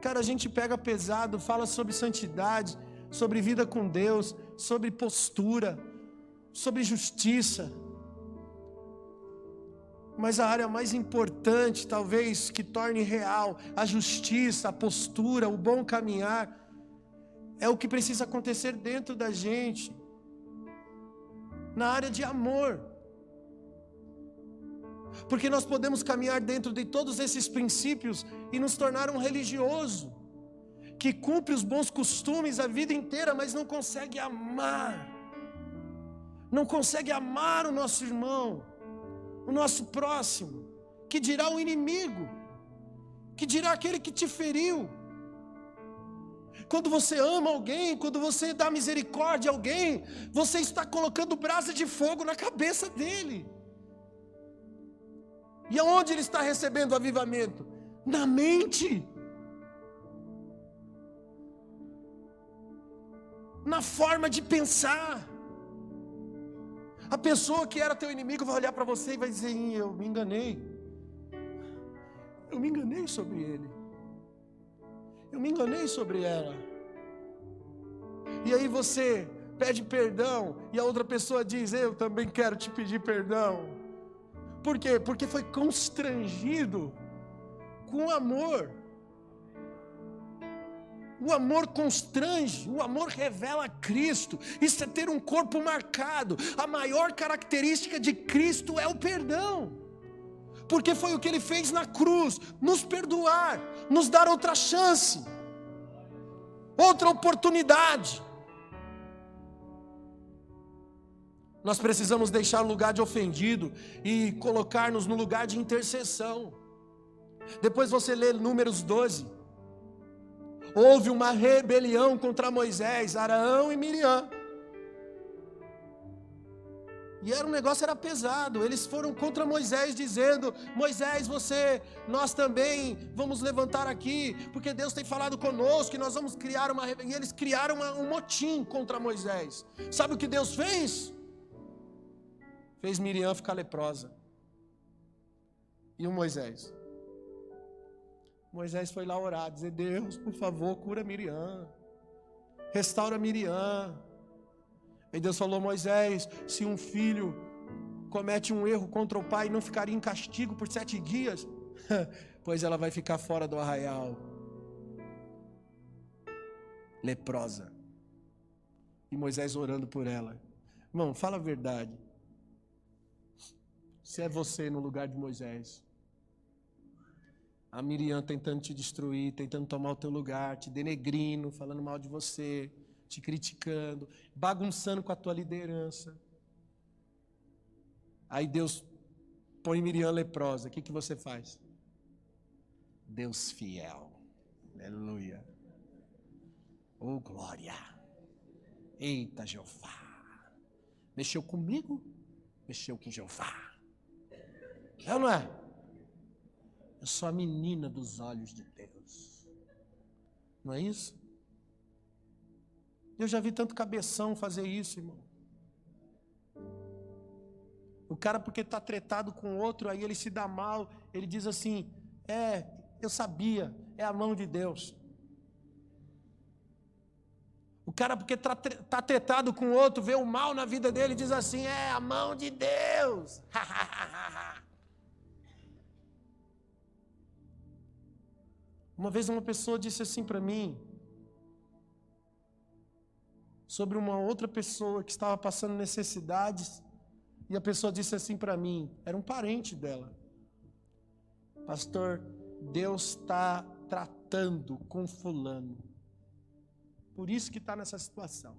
Cara, a gente pega pesado, fala sobre santidade, sobre vida com Deus, sobre postura, sobre justiça. Mas a área mais importante, talvez, que torne real a justiça, a postura, o bom caminhar, é o que precisa acontecer dentro da gente, na área de amor. Porque nós podemos caminhar dentro de todos esses princípios e nos tornar um religioso, que cumpre os bons costumes a vida inteira, mas não consegue amar. Não consegue amar o nosso irmão, o nosso próximo, que dirá o inimigo, que dirá aquele que te feriu. Quando você ama alguém, quando você dá misericórdia a alguém, você está colocando brasa de fogo na cabeça dele. E aonde ele está recebendo avivamento? Na mente. Na forma de pensar. A pessoa que era teu inimigo vai olhar para você e vai dizer: eu me enganei. Eu me enganei sobre ele. Eu me enganei sobre ela. E aí você pede perdão e a outra pessoa diz: eu também quero te pedir perdão. Por quê? Porque foi constrangido com amor. O amor constrange, o amor revela Cristo. Isso é ter um corpo marcado. A maior característica de Cristo é o perdão. Porque foi o que Ele fez na cruz, nos perdoar, nos dar outra chance, outra oportunidade. Nós precisamos deixar o lugar de ofendido e colocar-nos no lugar de intercessão. Depois você lê Números 12. Houve uma rebelião contra Moisés, Arão e Miriam. E o negócio era pesado. Eles foram contra Moisés dizendo: Moisés, nós também vamos levantar aqui, porque Deus tem falado conosco, e nós vamos criar uma rebelião. E eles criaram um motim contra Moisés. Sabe o que Deus fez? Fez Miriam ficar leprosa. E o Moisés? Moisés foi lá orar, dizer: Deus, por favor, cura Miriam, restaura Miriam. E Deus falou: Moisés, se um filho comete um erro contra o pai, não ficaria em castigo por 7 dias? Pois ela vai ficar fora do arraial, leprosa. E Moisés orando por ela. Irmão, fala a verdade. Se é você no lugar de Moisés, a Miriam tentando te destruir, tentando tomar o teu lugar, te denegrindo, falando mal de você, te criticando, bagunçando com a tua liderança. Aí Deus põe Miriam leprosa. O que você faz? Deus fiel. Aleluia. Oh, glória. Eita, Jeová. Mexeu comigo? Mexeu com Jeová. É ou não é? Eu sou a menina dos olhos de Deus. Não é isso? Eu já vi tanto cabeção fazer isso, irmão. O cara, porque está tretado com outro, aí ele se dá mal, ele diz assim: eu sabia, é a mão de Deus. O cara, porque está tretado com outro, vê o mal na vida dele, diz assim: é a mão de Deus. Uma vez uma pessoa disse assim para mim, sobre uma outra pessoa que estava passando necessidades, e a pessoa disse assim para mim, era um parente dela: pastor, Deus está tratando com fulano, por isso que está nessa situação.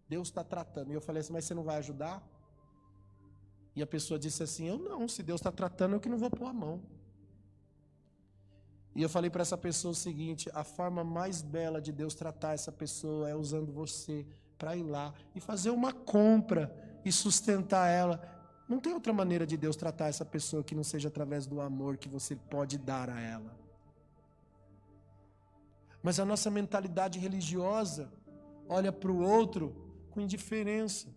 Deus está tratando. E eu falei assim: mas você não vai ajudar? E a pessoa disse assim: eu não, se Deus está tratando, eu que não vou pôr a mão. E eu falei para essa pessoa o seguinte: a forma mais bela de Deus tratar essa pessoa é usando você para ir lá e fazer uma compra e sustentar ela. Não tem outra maneira de Deus tratar essa pessoa que não seja através do amor que você pode dar a ela. Mas a nossa mentalidade religiosa olha para o outro com indiferença.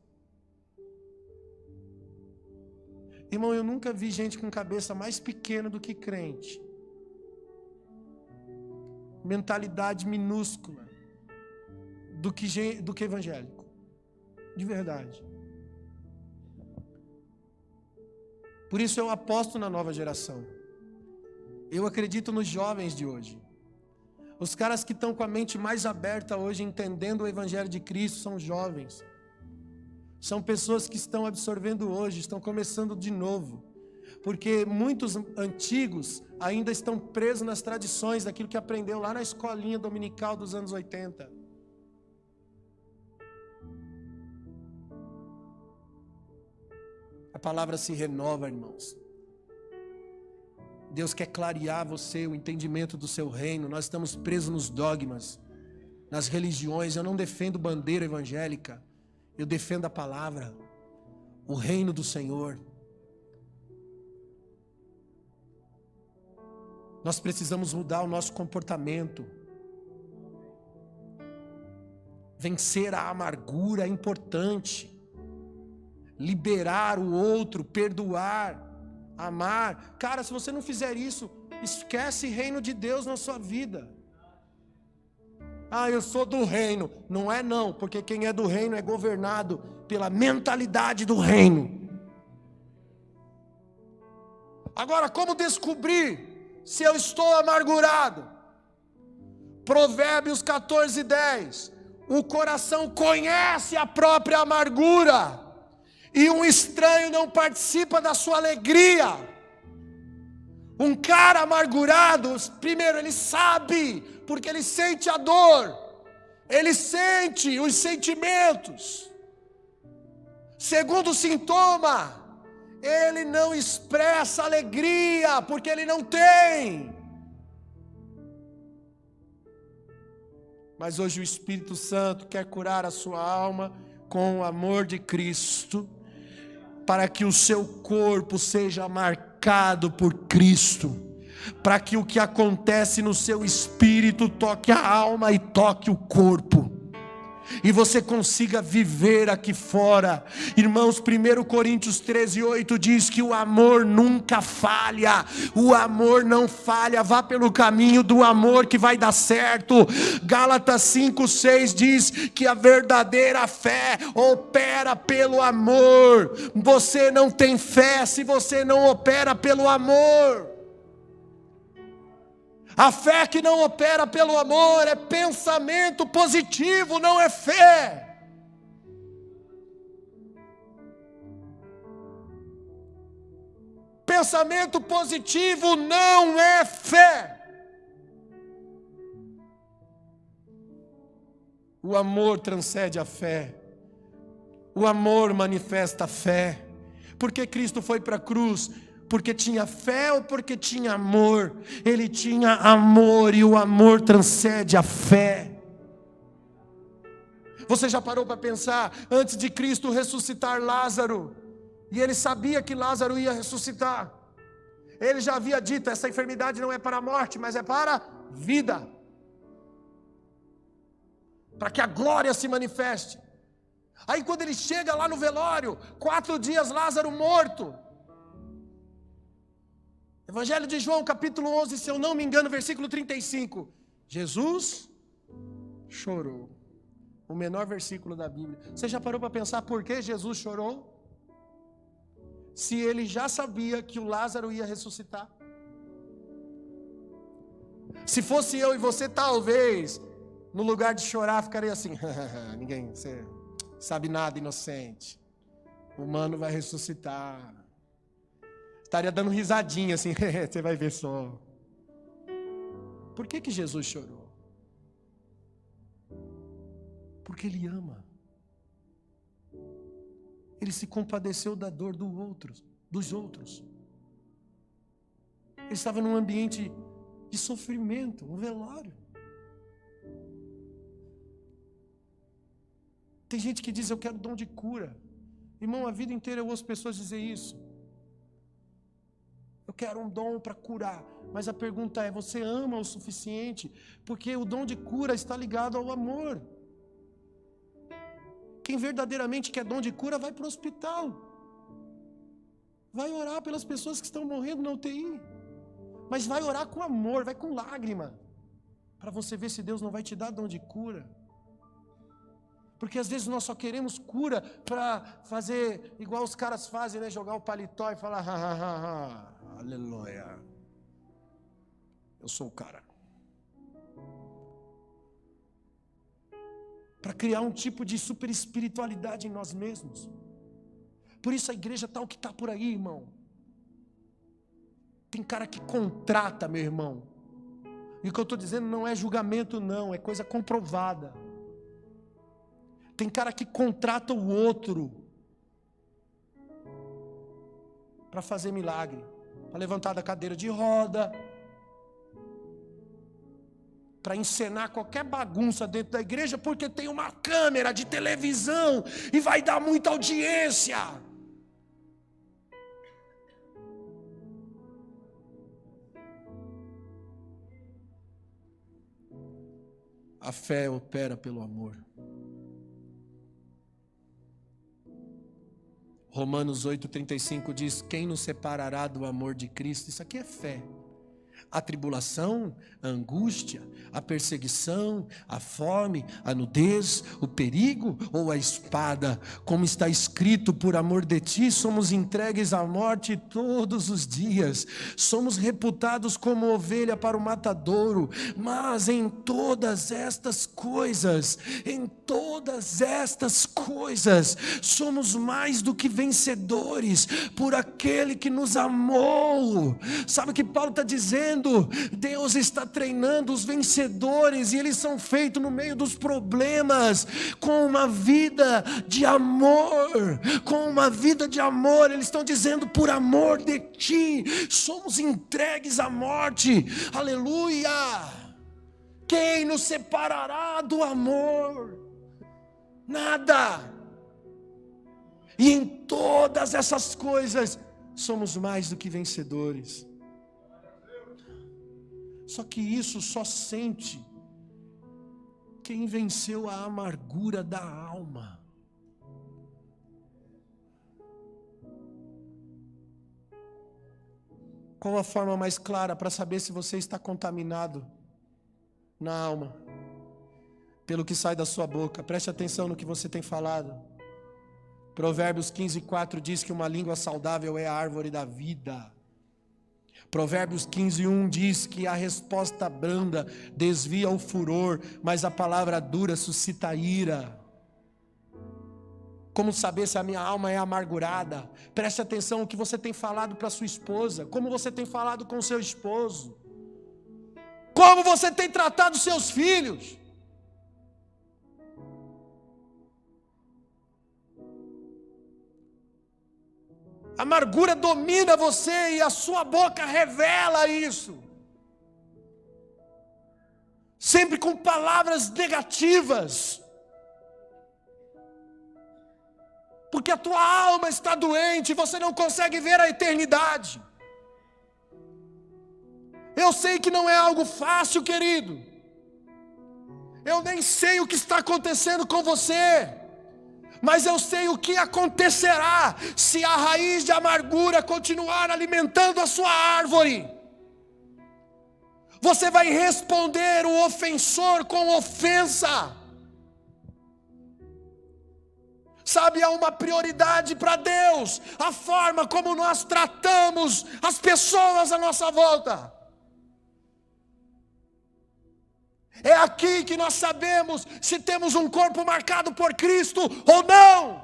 Irmão, eu nunca vi gente com cabeça mais pequena do que crente. Mentalidade minúscula do que evangélico. De verdade. Por isso eu aposto na nova geração. Eu acredito nos jovens de hoje. Os caras que estão com a mente mais aberta hoje, entendendo o Evangelho de Cristo, são jovens. São pessoas que estão absorvendo hoje, estão começando de novo. Porque muitos antigos ainda estão presos nas tradições daquilo que aprendeu lá na escolinha dominical dos anos 80. A palavra se renova, irmãos. Deus quer clarear você, o entendimento do seu reino. Nós estamos presos nos dogmas, nas religiões. Eu não defendo bandeira evangélica. Eu defendo a palavra, o reino do Senhor. Nós precisamos mudar o nosso comportamento. Vencer a amargura é importante. Liberar o outro, perdoar, amar. Cara, se você não fizer isso, esquece reino de Deus na sua vida. Ah, eu sou do reino. Não é não, porque quem é do reino é governado pela mentalidade do reino. Agora, como descobrir se eu estou amargurado? Provérbios 14:10. O coração conhece a própria amargura, e um estranho não participa da sua alegria. Um cara amargurado, primeiro, ele sabe, porque ele sente a dor, ele sente os sentimentos. Segundo sintoma, ele não expressa alegria, porque ele não tem. Mas hoje o Espírito Santo quer curar a sua alma com o amor de Cristo, para que o seu corpo seja marcado por Cristo, para que o que acontece no seu espírito toque a alma e toque o corpo, e você consiga viver aqui fora. Irmãos, 1 Coríntios 13:8 diz que o amor nunca falha. O amor não falha. Vá pelo caminho do amor que vai dar certo. Gálatas 5:6 diz que a verdadeira fé opera pelo amor. Você não tem fé se você não opera pelo amor. A fé que não opera pelo amor é pensamento positivo, não é fé. Pensamento positivo não é fé. O amor transcende a fé. O amor manifesta a fé. Por que Cristo foi para a cruz? Porque tinha fé ou porque tinha amor? Ele tinha amor, e o amor transcende a fé. Você já parou para pensar, antes de Cristo ressuscitar Lázaro, e ele sabia que Lázaro ia ressuscitar, ele já havia dito: essa enfermidade não é para a morte, mas é para a vida, para que a glória se manifeste. Aí quando ele chega lá no velório, 4 dias Lázaro morto, Evangelho de João, capítulo 11, se eu não me engano, versículo 35. Jesus chorou. O menor versículo da Bíblia. Você já parou para pensar por que Jesus chorou? Se ele já sabia que o Lázaro ia ressuscitar. Se fosse eu e você, talvez, no lugar de chorar, ficaria assim: ninguém, você sabe nada, inocente. O humano vai ressuscitar. Estaria dando risadinha assim, você vai ver só. Por que Jesus chorou? Porque Ele ama. Ele se compadeceu da dor dos outros. Ele estava num ambiente de sofrimento, um velório. Tem gente que diz: eu quero dom de cura. Irmão, a vida inteira eu ouço pessoas dizer isso. Eu quero um dom para curar. Mas a pergunta é: você ama o suficiente? Porque o dom de cura está ligado ao amor. Quem verdadeiramente quer dom de cura vai para o hospital. Vai orar pelas pessoas que estão morrendo na UTI. Mas vai orar com amor, vai com lágrima. Para você ver se Deus não vai te dar dom de cura. Porque às vezes nós só queremos cura para fazer igual os caras fazem, né? Jogar o paletó e falar: aleluia, eu sou o cara. Para criar um tipo de super espiritualidade em nós mesmos. Por isso a igreja está o que está por aí, irmão. Tem cara que contrata, meu irmão. E o que eu estou dizendo não é julgamento, não, é coisa comprovada. Tem cara que contrata o outro para fazer milagre, para levantar da cadeira de roda, para encenar qualquer bagunça dentro da igreja, porque tem uma câmera de televisão e vai dar muita audiência. A fé opera pelo amor. Romanos 8,35 diz: quem nos separará do amor de Cristo? Isso aqui é fé. A tribulação, a angústia, a perseguição, a fome, a nudez, o perigo ou a espada? Como está escrito, por amor de ti somos entregues à morte todos os dias. Somos reputados como ovelha para o matadouro. Mas em todas estas coisas, somos mais do que vencedores por aquele que nos amou. Sabe o que Paulo está dizendo? Deus está treinando os vencedores, e eles são feitos no meio dos problemas, com uma vida de amor, eles estão dizendo, por amor de ti, somos entregues à morte, aleluia, quem nos separará do amor? Nada, e em todas essas coisas, somos mais do que vencedores. Só que isso só sente quem venceu a amargura da alma. Qual a forma mais clara para saber se você está contaminado na alma? Pelo que sai da sua boca. Preste atenção no que você tem falado. Provérbios 15:4 diz que uma língua saudável é a árvore da vida. Provérbios 15:1 diz que a resposta branda desvia o furor, mas a palavra dura suscita ira. Como saber se a minha alma é amargurada? Preste atenção no que você tem falado para sua esposa, como você tem falado com seu esposo, como você tem tratado seus filhos. A amargura domina você e a sua boca revela isso. Sempre com palavras negativas. Porque a tua alma está doente e você não consegue ver a eternidade. Eu sei que não é algo fácil, querido. Eu nem sei o que está acontecendo com você. Mas eu sei o que acontecerá se a raiz de amargura continuar alimentando a sua árvore. Você vai responder o ofensor com ofensa. Sabe, há uma prioridade para Deus, a forma como nós tratamos as pessoas à nossa volta. É aqui que nós sabemos se temos um corpo marcado por Cristo ou não.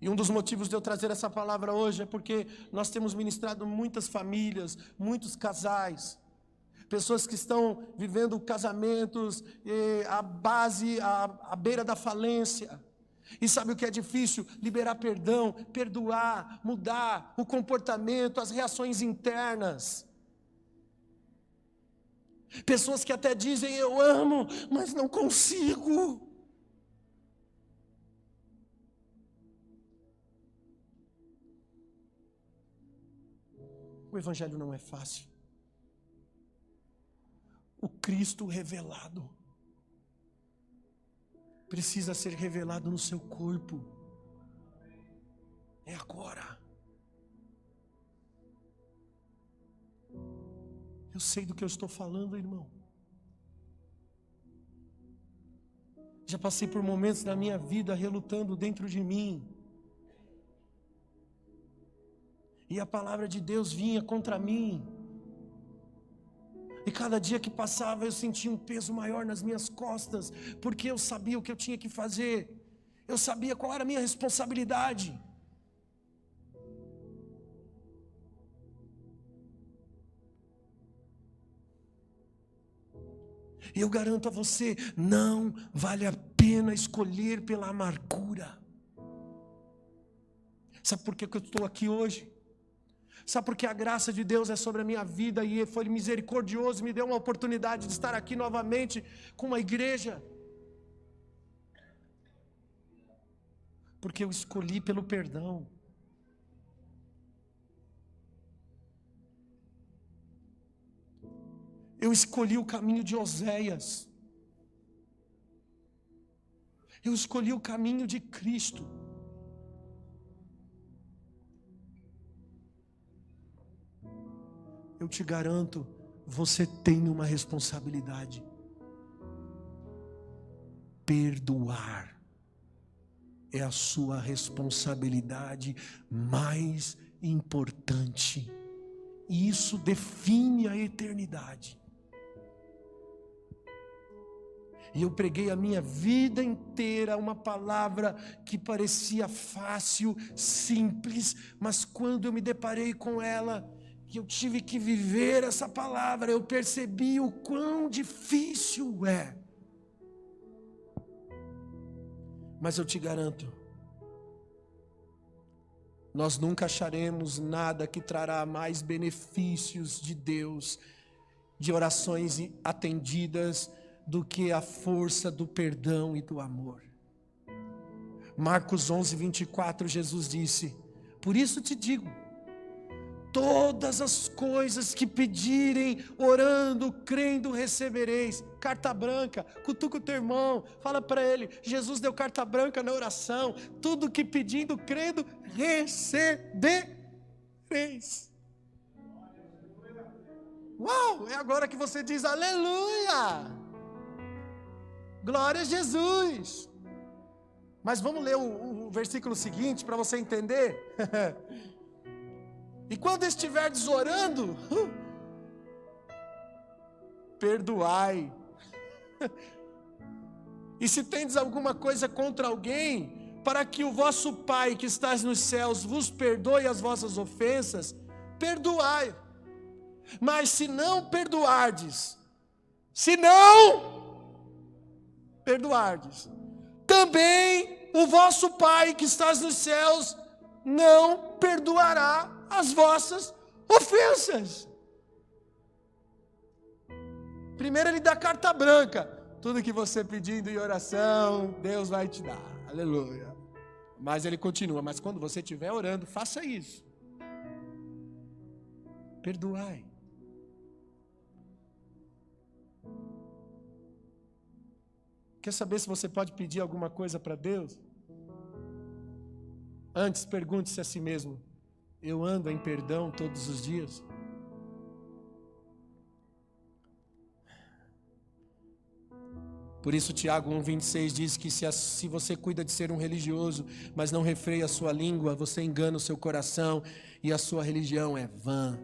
E um dos motivos de eu trazer essa palavra hoje é porque nós temos ministrado muitas famílias, muitos casais, pessoas que estão vivendo casamentos à beira da falência. E sabe o que é difícil? Liberar perdão, perdoar, mudar o comportamento, as reações internas. Pessoas que até dizem, eu amo, mas não consigo. O evangelho não é fácil. O Cristo revelado precisa ser revelado no seu corpo. É agora. Eu sei do que eu estou falando, irmão. Já passei por momentos da minha vida relutando dentro de mim. E a palavra de Deus vinha contra mim. E cada dia que passava eu sentia um peso maior nas minhas costas, porque eu sabia o que eu tinha que fazer, eu sabia qual era a minha responsabilidade. E eu garanto a você, não vale a pena escolher pela amargura. Sabe por que eu estou aqui hoje? Sabe por que a graça de Deus é sobre a minha vida e foi misericordioso e me deu uma oportunidade de estar aqui novamente com uma igreja? Porque eu escolhi pelo perdão. Eu escolhi o caminho de Oséias. Eu escolhi o caminho de Cristo. Eu te garanto, você tem uma responsabilidade. Perdoar é a sua responsabilidade mais importante. E isso define a eternidade. E eu preguei a minha vida inteira uma palavra que parecia fácil, simples, mas quando eu me deparei com ela, que eu tive que viver essa palavra, eu percebi o quão difícil é. Mas eu te garanto, nós nunca acharemos nada que trará mais benefícios de Deus, de orações atendidas, do que a força do perdão e do amor. Marcos 11, 24, Jesus disse: por isso te digo, todas as coisas que pedirem, orando, crendo, recebereis. Carta branca, cutuca o teu irmão, fala para ele, Jesus deu carta branca na oração, tudo que pedindo, crendo, recebereis. Uau, é agora que você diz aleluia, glória a Jesus. Mas vamos ler o versículo seguinte para você entender. E quando estiverdes orando, perdoai. E se tendes alguma coisa contra alguém, para que o vosso Pai que estás nos céus vos perdoe as vossas ofensas, perdoai. Mas se não perdoardes, também o vosso Pai que estás nos céus não perdoará as vossas ofensas. Primeiro ele dá carta branca, tudo que você pedindo em oração, Deus vai te dar, aleluia. Mas ele continua, mas quando você estiver orando, faça isso, perdoai. Quer saber se você pode pedir alguma coisa para Deus? Antes, pergunte-se a si mesmo: eu ando em perdão todos os dias? Por isso Tiago 1,26 diz que se você cuida de ser um religioso, mas não refreia a sua língua, você engana o seu coração e a sua religião é vã.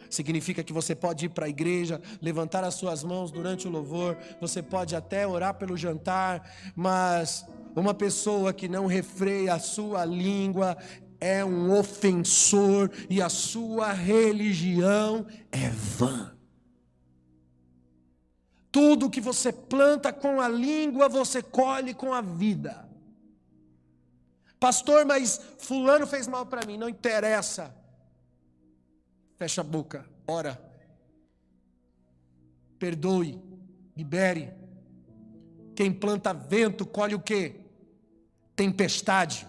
Significa que você pode ir para a igreja, levantar as suas mãos durante o louvor, você pode até orar pelo jantar, mas uma pessoa que não refreia a sua língua é um ofensor e a sua religião é vã. Tudo que você planta com a língua, você colhe com a vida. Pastor, mas fulano fez mal para mim, não interessa. Fecha a boca, ora. Perdoe, libere. Quem planta vento, colhe o quê? Tempestade.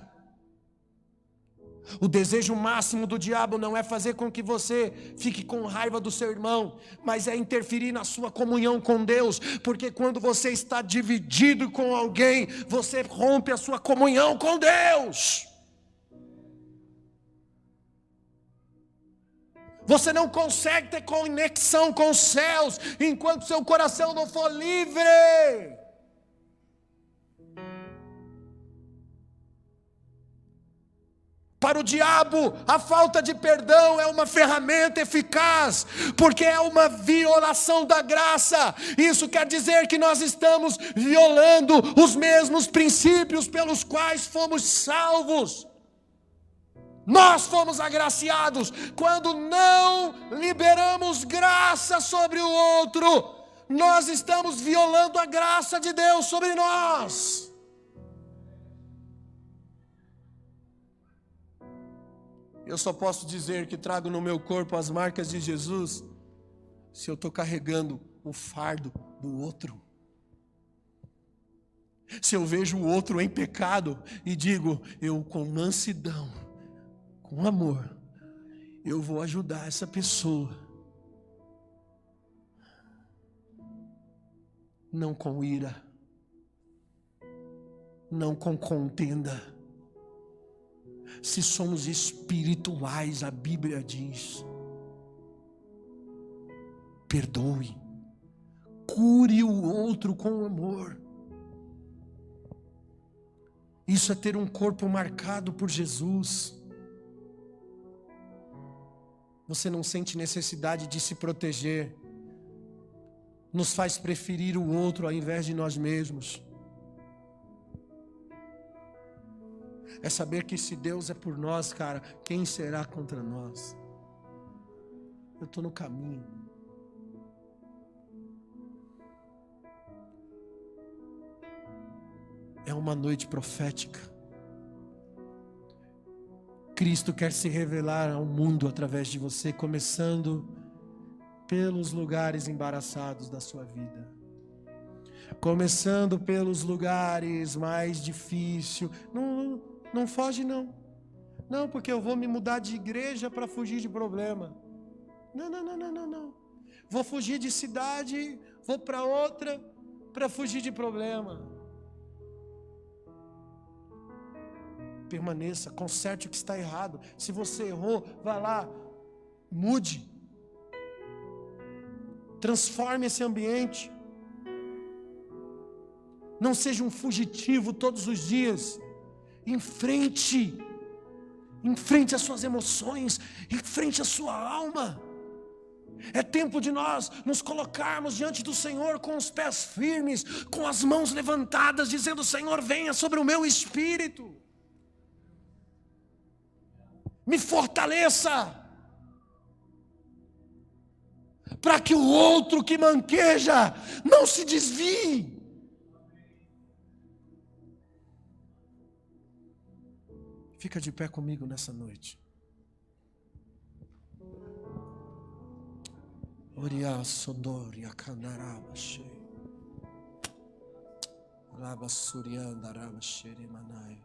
O desejo máximo do diabo não é fazer com que você fique com raiva do seu irmão, mas é interferir na sua comunhão com Deus, porque quando você está dividido com alguém, você rompe a sua comunhão com Deus. Você não consegue ter conexão com os céus enquanto seu coração não for livre. Para o diabo, a falta de perdão é uma ferramenta eficaz, porque é uma violação da graça. Isso quer dizer que nós estamos violando os mesmos princípios pelos quais fomos salvos. Nós fomos agraciados quando não liberamos graça sobre o outro. Nós estamos violando a graça de Deus sobre nós. Eu só posso dizer que trago no meu corpo as marcas de Jesus se eu estou carregando o fardo do outro. Se eu vejo o outro em pecado e digo, eu com mansidão, com amor, eu vou ajudar essa pessoa. Não com ira, não com contenda. Se somos espirituais, a Bíblia diz: perdoe, cure o outro com amor. Isso é ter um corpo marcado por Jesus. Você não sente necessidade de se proteger, nos faz preferir o outro ao invés de nós mesmos. É saber que se Deus é por nós, cara, quem será contra nós? Eu estou no caminho. É uma noite profética. Cristo quer se revelar ao mundo através de você, começando pelos lugares embaraçados da sua vida. Começando pelos lugares mais difíceis. Não foge não. Não, porque eu vou me mudar de igreja para fugir de problema. Não. Vou fugir de cidade, vou para outra para fugir de problema. Permaneça, conserte o que está errado. Se você errou, vá lá, mude. Transforme esse ambiente. Não seja um fugitivo todos os dias. Enfrente as suas emoções, enfrente a sua alma. É tempo de nós nos colocarmos diante do Senhor com os pés firmes, com as mãos levantadas, dizendo: Senhor, venha sobre o meu espírito. Me fortaleça, para que o outro que manqueja não se desvie. Fica de pé comigo nessa noite. Oria Sodoria Candaraba Shei Laba Suriandaraba Sherimanai.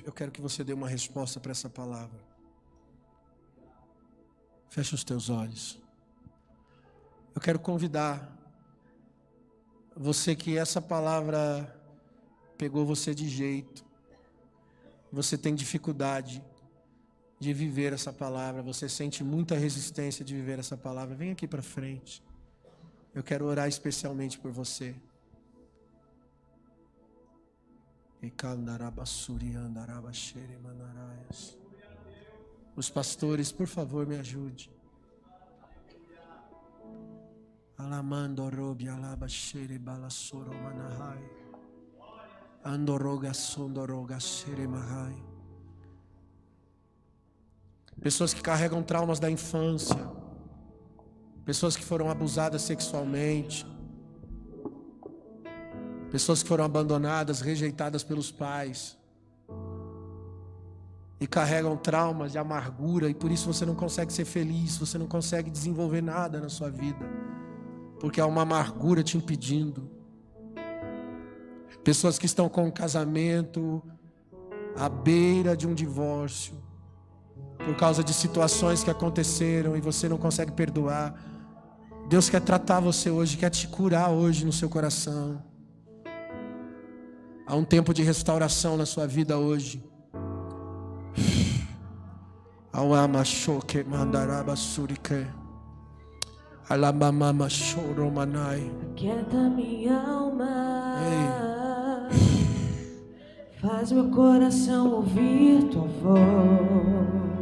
Eu quero que você dê uma resposta para essa palavra. Feche os teus olhos. Eu quero convidar você que essa palavra pegou você de jeito. Você tem dificuldade de viver essa palavra. Você sente muita resistência de viver essa palavra. Vem aqui para frente. Eu quero orar especialmente por você. Os pastores, por favor, me ajude. Alamando robi alaba shere balasoro manahai. Andoroga sondoroga shere mahai. Pessoas que carregam traumas da infância. Pessoas que foram abusadas sexualmente. Pessoas que foram abandonadas, rejeitadas pelos pais. E carregam traumas de amargura. E por isso você não consegue ser feliz. Você não consegue desenvolver nada na sua vida. Porque há uma amargura te impedindo. Pessoas que estão com um casamento à beira de um divórcio. Por causa de situações que aconteceram e você não consegue perdoar. Deus quer tratar você hoje, quer te curar hoje no seu coração. Há um tempo de restauração na sua vida hoje. Aquieta minha alma. Faz meu coração ouvir tua voz.